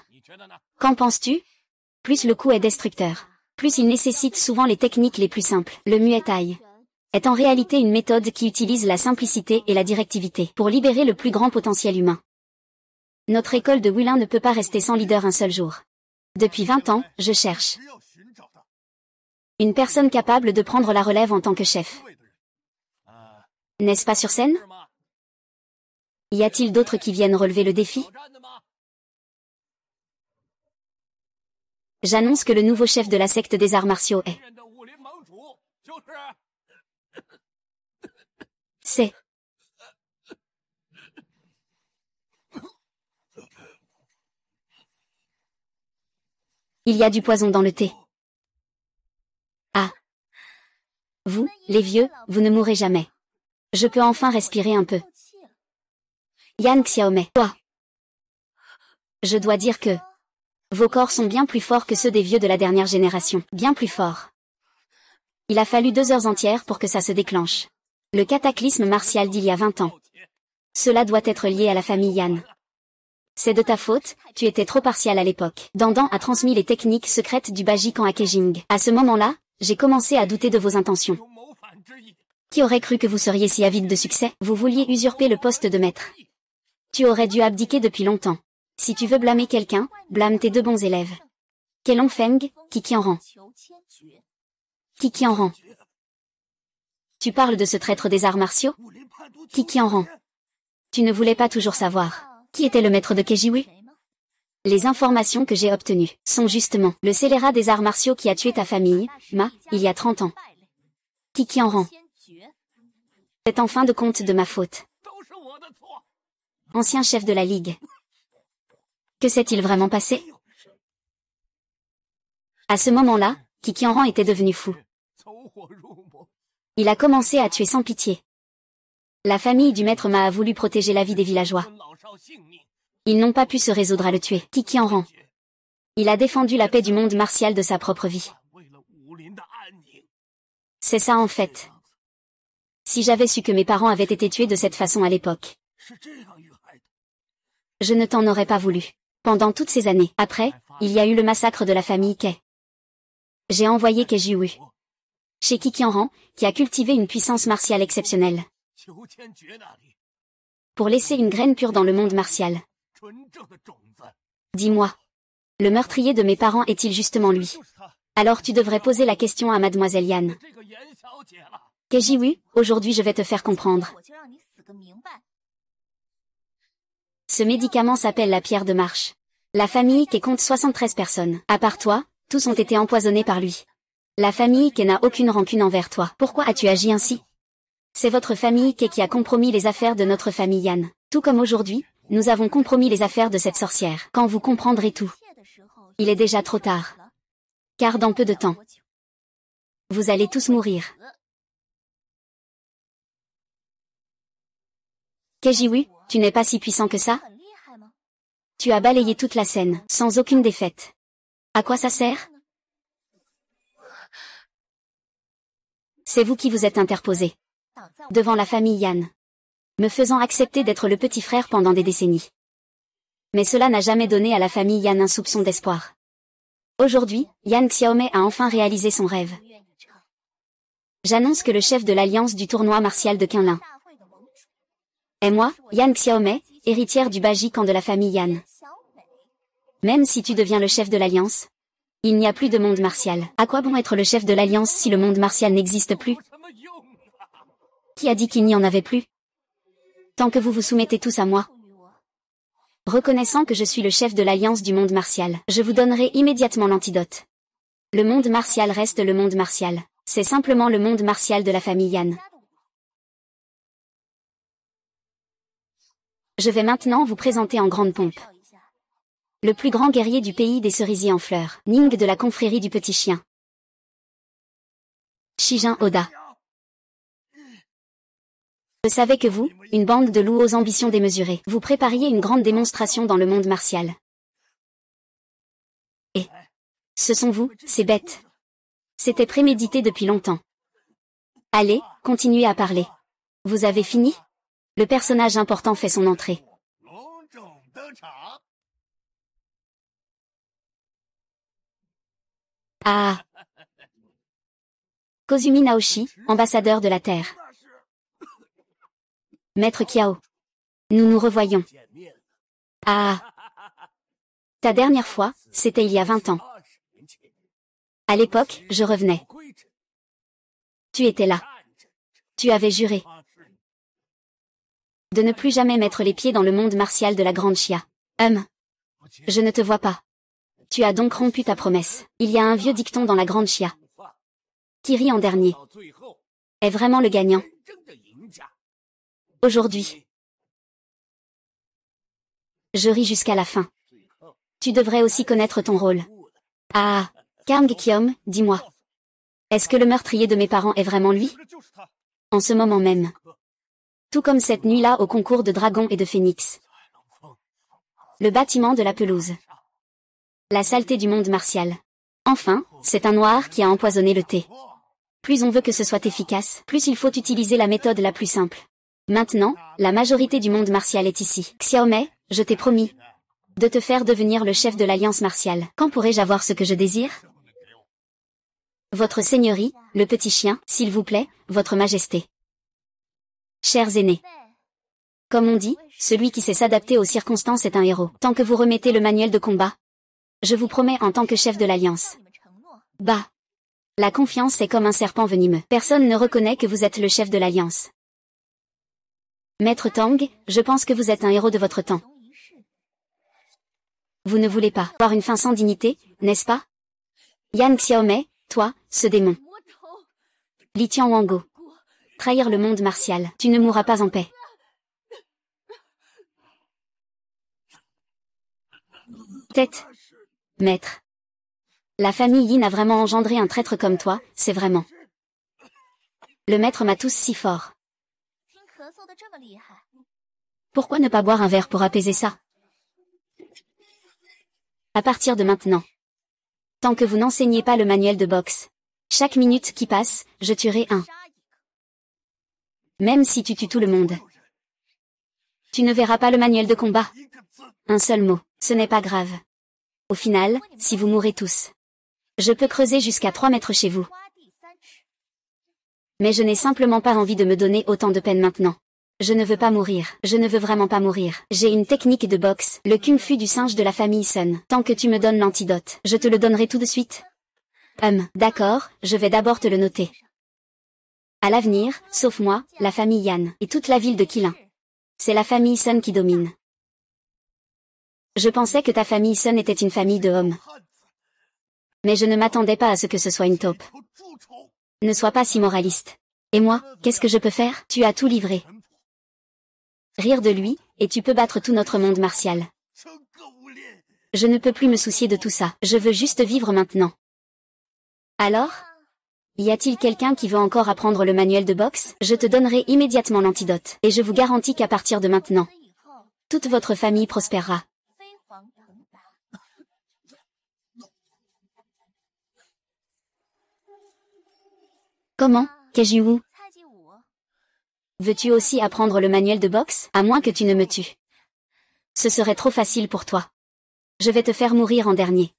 Qu'en penses-tu? Plus le coup est destructeur, plus il nécessite souvent les techniques les plus simples. Le Muay Thai est en réalité une méthode qui utilise la simplicité et la directivité pour libérer le plus grand potentiel humain. Notre école de Wulin ne peut pas rester sans leader un seul jour. Depuis 20 ans, je cherche une personne capable de prendre la relève en tant que chef. N'est-ce pas sur scène? Y a-t-il d'autres qui viennent relever le défi? J'annonce que le nouveau chef de la secte des arts martiaux est... C'est... Il y a du poison dans le thé. Ah. Vous, les vieux, vous ne mourrez jamais. Je peux enfin respirer un peu. Yan Xiaomei, toi. Je dois dire que... Vos corps sont bien plus forts que ceux des vieux de la dernière génération. Bien plus forts. Il a fallu 2 heures entières pour que ça se déclenche. Le cataclysme martial d'il y a 20 ans. Cela doit être lié à la famille Yan. C'est de ta faute, tu étais trop partial à l'époque. Dandan a transmis les techniques secrètes du Bajikan à Kejing. À ce moment-là, j'ai commencé à douter de vos intentions. Qui aurait cru que vous seriez si avide de succès? Vous vouliez usurper le poste de maître. Tu aurais dû abdiquer depuis longtemps. Si tu veux blâmer quelqu'un, blâme tes 2 bons élèves. Kelong Feng, Qi Qianran. Qi Qianran. Tu parles de ce traître des arts martiaux? Qi Qianran. Tu ne voulais pas toujours savoir. Qui était le maître de Kejiwu? Les informations que j'ai obtenues sont justement le scélérat des arts martiaux qui a tué ta famille, Ma, il y a 30 ans. Qi Qianran. C'est en fin de compte de ma faute. Ancien chef de la Ligue. Que s'est-il vraiment passé? À ce moment-là, Qi Qianran était devenu fou. Il a commencé à tuer sans pitié. La famille du maître Ma a voulu protéger la vie des villageois. Ils n'ont pas pu se résoudre à le tuer. Qi Qianran. Il a défendu la paix du monde martial de sa propre vie. C'est ça en fait. Si j'avais su que mes parents avaient été tués de cette façon à l'époque, je ne t'en aurais pas voulu. Pendant toutes ces années. Après, il y a eu le massacre de la famille Kei. J'ai envoyé Kejiwu chez Qi Qianran, qui a cultivé une puissance martiale exceptionnelle, pour laisser une graine pure dans le monde martial. Dis-moi, le meurtrier de mes parents est-il justement lui? Alors tu devrais poser la question à mademoiselle Yan. Kejiwu, aujourd'hui je vais te faire comprendre. Ce médicament s'appelle la pierre de marche. La famille Kei compte 73 personnes. À part toi, tous ont été empoisonnés par lui. La famille Kei n'a aucune rancune envers toi. Pourquoi as-tu agi ainsi? C'est votre famille qui a compromis les affaires de notre famille Yan. Tout comme aujourd'hui, nous avons compromis les affaires de cette sorcière. Quand vous comprendrez tout. Il est déjà trop tard. Car dans peu de temps, vous allez tous mourir. Kejiwu, tu n'es pas si puissant que ça? Tu as balayé toute la scène, sans aucune défaite. À quoi ça sert? C'est vous qui vous êtes interposé. Devant la famille Yan. Me faisant accepter d'être le petit frère pendant des décennies. Mais cela n'a jamais donné à la famille Yan un soupçon d'espoir. Aujourd'hui, Yan Xiaomei a enfin réalisé son rêve. J'annonce que le chef de l'alliance du tournoi martial de Kunlun est moi, Yan Xiaomei, héritière du Baji-Kan de la famille Yan. Même si tu deviens le chef de l'alliance, il n'y a plus de monde martial. À quoi bon être le chef de l'alliance si le monde martial n'existe plus? Qui a dit qu'il n'y en avait plus? Tant que vous vous soumettez tous à moi. Reconnaissant que je suis le chef de l'alliance du monde martial, je vous donnerai immédiatement l'antidote. Le monde martial reste le monde martial. C'est simplement le monde martial de la famille Yan. Je vais maintenant vous présenter en grande pompe le plus grand guerrier du pays des cerisiers en fleurs, Ning de la confrérie du petit chien. Shijin Oda. Je savais que vous, une bande de loups aux ambitions démesurées, vous prépariez une grande démonstration dans le monde martial. Et ce sont vous, ces bêtes. C'était prémédité depuis longtemps. Allez, continuez à parler. Vous avez fini? Le personnage important fait son entrée. Ah. Kozumi Naoshi, ambassadeur de la Terre. Maître Kiao. Nous nous revoyons. Ah. Ta dernière fois, c'était il y a 20 ans. À l'époque, je revenais. Tu étais là. Tu avais juré de ne plus jamais mettre les pieds dans le monde martial de la Grande Chia. Je ne te vois pas. Tu as donc rompu ta promesse. Il y a un vieux dicton dans la Grande Chia. Qui rit en dernier est vraiment le gagnant. Aujourd'hui, je ris jusqu'à la fin. Tu devrais aussi connaître ton rôle. Ah, Kang Kiom, dis-moi. Est-ce que le meurtrier de mes parents est vraiment lui? En ce moment même. Tout comme cette nuit-là au concours de dragons et de phénix. Le bâtiment de la pelouse. La saleté du monde martial. Enfin, c'est un noir qui a empoisonné le thé. Plus on veut que ce soit efficace, plus il faut utiliser la méthode la plus simple. Maintenant, la majorité du monde martial est ici. Xiaomei, je t'ai promis de te faire devenir le chef de l'alliance martiale. Quand pourrai-je avoir ce que je désire? Votre seigneurie, le petit chien, s'il vous plaît, votre majesté. Chers aînés. Comme on dit, celui qui sait s'adapter aux circonstances est un héros. Tant que vous remettez le manuel de combat, je vous promets en tant que chef de l'alliance. Bah. La confiance est comme un serpent venimeux. Personne ne reconnaît que vous êtes le chef de l'alliance. Maître Tang, je pense que vous êtes un héros de votre temps. Vous ne voulez pas avoir une fin sans dignité, n'est-ce pas? Yan Xiaomei, toi, ce démon. Li Tianwango. Trahir le monde martial. Tu ne mourras pas en paix. Tête. Maître. La famille Yin a vraiment engendré un traître comme toi, c'est vraiment. Le maître m'a tous si fort. Pourquoi ne pas boire un verre pour apaiser ça? À partir de maintenant. Tant que vous n'enseignez pas le manuel de boxe. Chaque minute qui passe, je tuerai un. Même si tu tues tout le monde. Tu ne verras pas le manuel de combat. Un seul mot, ce n'est pas grave. Au final, si vous mourrez tous. Je peux creuser jusqu'à 3 mètres chez vous. Mais je n'ai simplement pas envie de me donner autant de peine maintenant. Je ne veux pas mourir, je ne veux vraiment pas mourir. J'ai une technique de boxe, le kung-fu du singe de la famille Sun. Tant que tu me donnes l'antidote, je te le donnerai tout de suite. D'accord, je vais d'abord te le noter. À l'avenir, sauf moi, la famille Yan, et toute la ville de Qilin. C'est la famille Sun qui domine. Je pensais que ta famille Sun était une famille de hommes. Mais je ne m'attendais pas à ce que ce soit une taupe. Ne sois pas si moraliste. Et moi, qu'est-ce que je peux faire? Tu as tout livré. Rire de lui, et tu peux battre tout notre monde martial. Je ne peux plus me soucier de tout ça, je veux juste vivre maintenant. Alors? Y a-t-il quelqu'un qui veut encore apprendre le manuel de boxe? Je te donnerai immédiatement l'antidote, et je vous garantis qu'à partir de maintenant, toute votre famille prospérera. Comment, Kejiwoo? Veux-tu aussi apprendre le manuel de boxe? À moins que tu ne me tues. Ce serait trop facile pour toi. Je vais te faire mourir en dernier.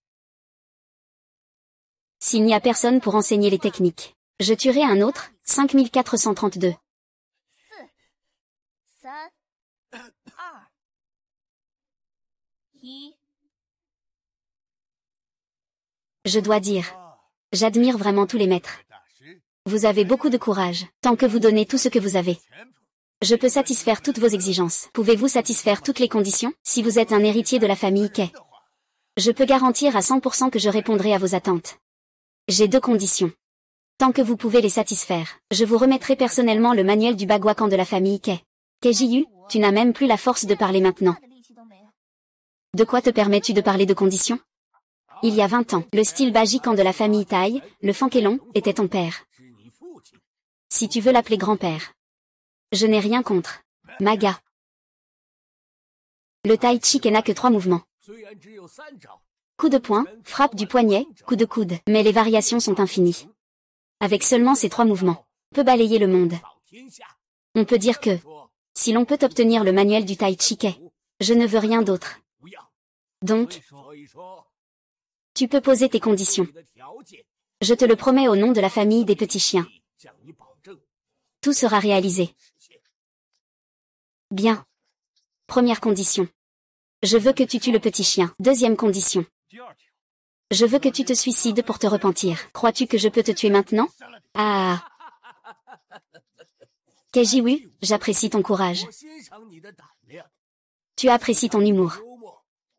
S'il n'y a personne pour enseigner les techniques, je tuerai un autre, 5432. Je dois dire, j'admire vraiment tous les maîtres. Vous avez beaucoup de courage, tant que vous donnez tout ce que vous avez. Je peux satisfaire toutes vos exigences. Pouvez-vous satisfaire toutes les conditions? Si vous êtes un héritier de la famille Kei, je peux garantir à 100% que je répondrai à vos attentes. J'ai 2 conditions. Tant que vous pouvez les satisfaire, je vous remettrai personnellement le manuel du Bagwakan de la famille Kei. Kejiyu, tu n'as même plus la force de parler maintenant. De quoi te permets-tu de parler de conditions? Il y a 20 ans, le style Bajikan de la famille Tai, le Fankelon, était ton père. Si tu veux l'appeler grand-père. Je n'ai rien contre. Maga. Le Tai Chi n'a que 3 mouvements. Coup de poing, frappe du poignet, coup de coude. Mais les variations sont infinies. Avec seulement ces 3 mouvements, on peut balayer le monde. On peut dire que, si l'on peut obtenir le manuel du Tai Chi Kei, je ne veux rien d'autre. Donc, tu peux poser tes conditions. Je te le promets au nom de la famille des petits chiens. Tout sera réalisé. Bien. Première condition. Je veux que tu tues le petit chien. Deuxième condition. Je veux que tu te suicides pour te repentir. Crois-tu que je peux te tuer maintenant? Ah. Kejiwoo, j'apprécie ton courage. Tu apprécies ton humour.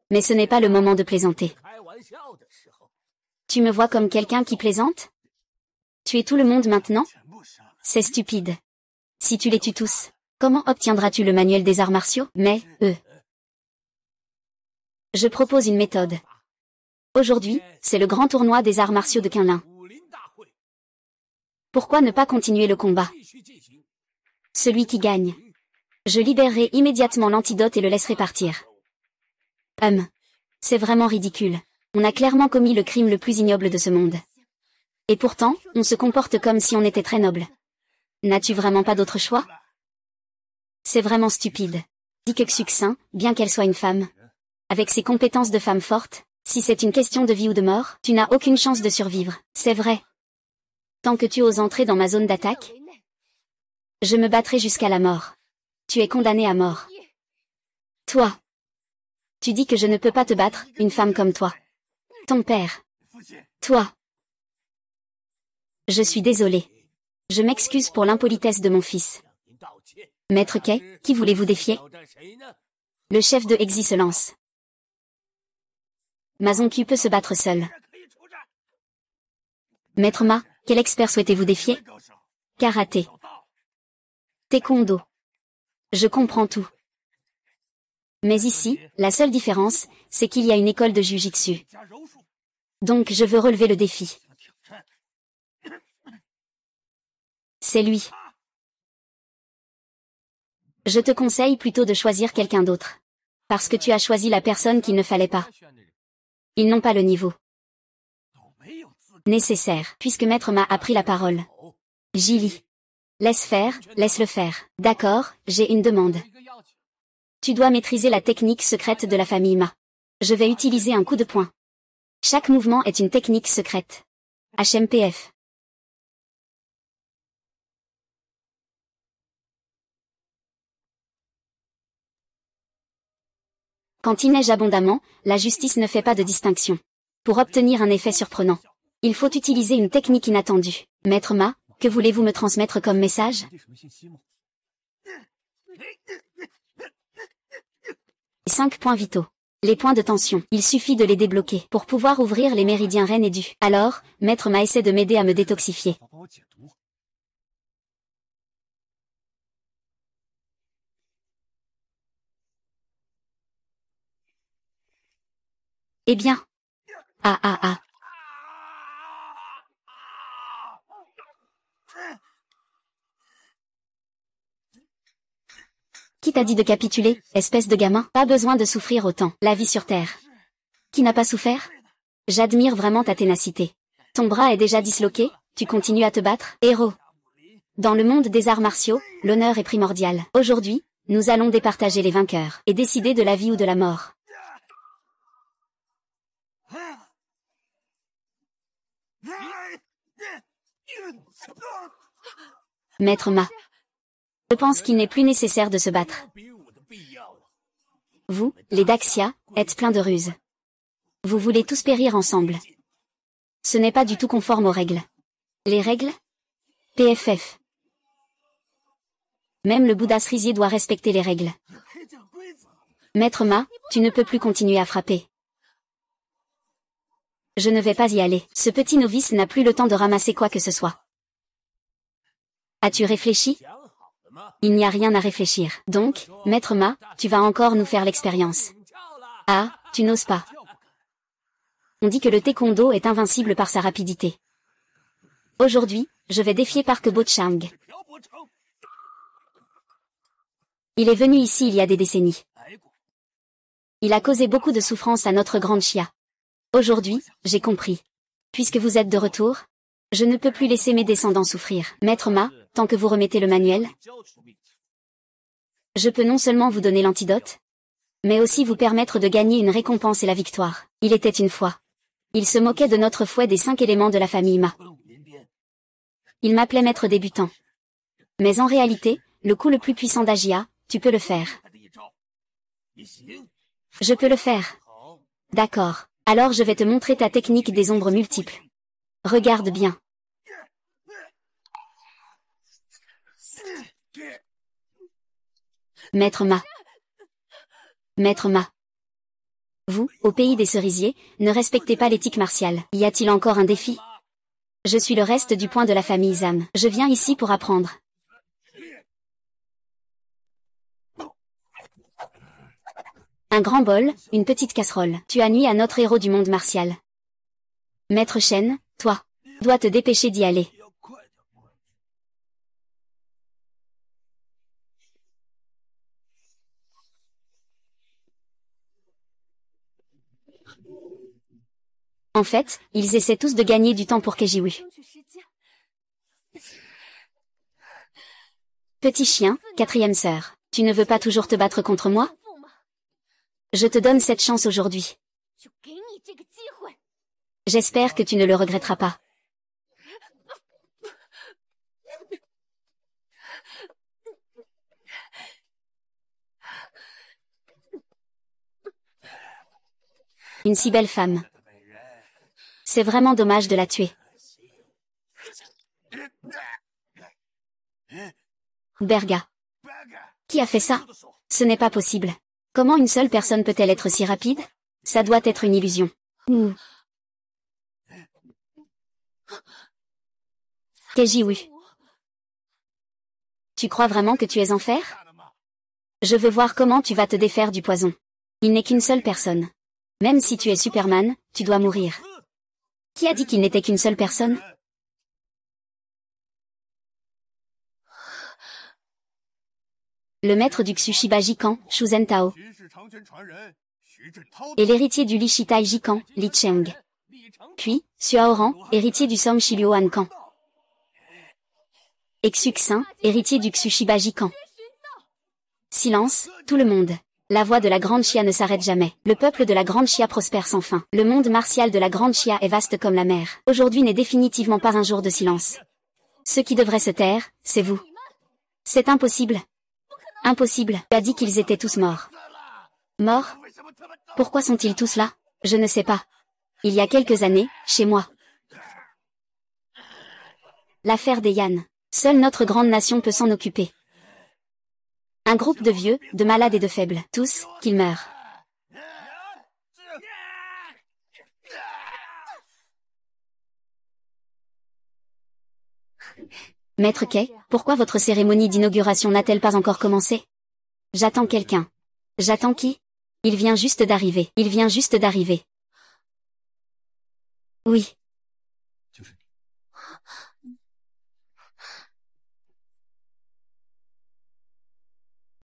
Mais ce n'est pas le moment de plaisanter. Tu me vois comme quelqu'un qui plaisante? Tu es tout le monde maintenant? C'est stupide. Si tu les tues tous, comment obtiendras-tu le manuel des arts martiaux? Mais, je propose une méthode. Aujourd'hui, c'est le grand tournoi des arts martiaux de Kunlun. Pourquoi ne pas continuer le combat? Celui qui gagne. Je libérerai immédiatement l'antidote et le laisserai partir. C'est vraiment ridicule. On a clairement commis le crime le plus ignoble de ce monde. Et pourtant, on se comporte comme si on était très noble. N'as-tu vraiment pas d'autre choix? C'est vraiment stupide. Dis que Xuxin, bien qu'elle soit une femme, avec ses compétences de femme forte, si c'est une question de vie ou de mort, tu n'as aucune chance de survivre. C'est vrai. Tant que tu oses entrer dans ma zone d'attaque, je me battrai jusqu'à la mort. Tu es condamné à mort. Toi. Tu dis que je ne peux pas te battre, une femme comme toi. Ton père. Toi. Je suis désolé. Je m'excuse pour l'impolitesse de mon fils. Maître Kei, qui voulez-vous défier? Le chef de Exi se lance. Ma Zonku peut se battre seul. Maître Ma, quel expert souhaitez-vous défier? Karaté. Taekwondo. Je comprends tout. Mais ici, la seule différence, c'est qu'il y a une école de Jiu-Jitsu. Donc je veux relever le défi. C'est lui. Je te conseille plutôt de choisir quelqu'un d'autre. Parce que tu as choisi la personne qu'il ne fallait pas. Ils n'ont pas le niveau nécessaire, puisque Maître Ma a pris la parole. Jili. Laisse faire, laisse-le faire. D'accord, j'ai une demande. Tu dois maîtriser la technique secrète de la famille Ma. Je vais utiliser un coup de poing. Chaque mouvement est une technique secrète. HMPF. Quand il neige abondamment, la justice ne fait pas de distinction. Pour obtenir un effet surprenant, il faut utiliser une technique inattendue. Maître Ma, que voulez-vous me transmettre comme message? 5 points vitaux. Les points de tension, il suffit de les débloquer pour pouvoir ouvrir les méridiens Ren et Du. Alors, Maître Ma essaie de m'aider à me détoxifier. Eh bien. Ah ah ah. Qui t'a dit de capituler, espèce de gamin? Pas besoin de souffrir autant. La vie sur Terre. Qui n'a pas souffert? J'admire vraiment ta ténacité. Ton bras est déjà disloqué, tu continues à te battre, héros. Dans le monde des arts martiaux, l'honneur est primordial. Aujourd'hui, nous allons départager les vainqueurs et décider de la vie ou de la mort. Maître Ma. Je pense qu'il n'est plus nécessaire de se battre. Vous, les Daxia, êtes pleins de ruses. Vous voulez tous périr ensemble. Ce n'est pas du tout conforme aux règles. Les règles? PFF. Même le Bouddha Srisier doit respecter les règles. Maître Ma, tu ne peux plus continuer à frapper. Je ne vais pas y aller. Ce petit novice n'a plus le temps de ramasser quoi que ce soit. As-tu réfléchi? Il n'y a rien à réfléchir. Donc, Maître Ma, tu vas encore nous faire l'expérience. Ah, tu n'oses pas. On dit que le taekwondo est invincible par sa rapidité. Aujourd'hui, je vais défier Park Bo-chang. Il est venu ici il y a des décennies. Il a causé beaucoup de souffrance à notre grande Chia. Aujourd'hui, j'ai compris. Puisque vous êtes de retour, je ne peux plus laisser mes descendants souffrir. Maître Ma, tant que vous remettez le manuel, je peux non seulement vous donner l'antidote, mais aussi vous permettre de gagner une récompense et la victoire. Il était une fois. Il se moquait de notre fouet des 5 éléments de la famille Ma. Il m'appelait maître débutant. Mais en réalité, le coup le plus puissant d'Agia, tu peux le faire. Je peux le faire. D'accord. Alors je vais te montrer ta technique des ombres multiples. Regarde bien. Maître Ma. Maître Ma. Vous, au pays des cerisiers, ne respectez pas l'éthique martiale. Y a-t-il encore un défi? Je suis le reste du point de la famille Zam. Je viens ici pour apprendre. Un grand bol, une petite casserole. Tu as nui à notre héros du monde martial. Maître Shen, toi, dois te dépêcher d'y aller. En fait, ils essaient tous de gagner du temps pour Kejiwu. Petit chien, 4e sœur, tu ne veux pas toujours te battre contre moi? Je te donne cette chance aujourd'hui. J'espère que tu ne le regretteras pas. Une si belle femme. C'est vraiment dommage de la tuer. Berga. Qui a fait ça? Ce n'est pas possible. Comment une seule personne peut-elle être si rapide? Ça doit être une illusion. Kejiwu. Tu crois vraiment que tu es en fer? Je veux voir comment tu vas te défaire du poison. Il n'est qu'une seule personne. Même si tu es Superman, tu dois mourir. Qui a dit qu'il n'était qu'une seule personne? Le maître du Xushiba Jikan, Shu Zentao. Et l'héritier du Li Shitai Jikan, Li Cheng. Puis, Suaoran, héritier du Som Shilio Ankan. Et Xuxin, héritier du Xushiba Jikan. Silence, tout le monde. La voix de la Grande Chia ne s'arrête jamais. Le peuple de la Grande Chia prospère sans fin. Le monde martial de la Grande Chia est vaste comme la mer. Aujourd'hui n'est définitivement pas un jour de silence. Ceux qui devraient se taire, c'est vous. C'est impossible. Impossible. Tu as dit qu'ils étaient tous morts. Morts? Pourquoi sont-ils tous là? Je ne sais pas. Il y a quelques années, chez moi. L'affaire des Yan. Seule notre grande nation peut s'en occuper. Un groupe de vieux, de malades et de faibles. Tous, qu'ils meurent. Maître Kei, pourquoi votre cérémonie d'inauguration n'a-t-elle pas encore commencé? J'attends quelqu'un. J'attends qui? Il vient juste d'arriver. Il vient juste d'arriver. Oui.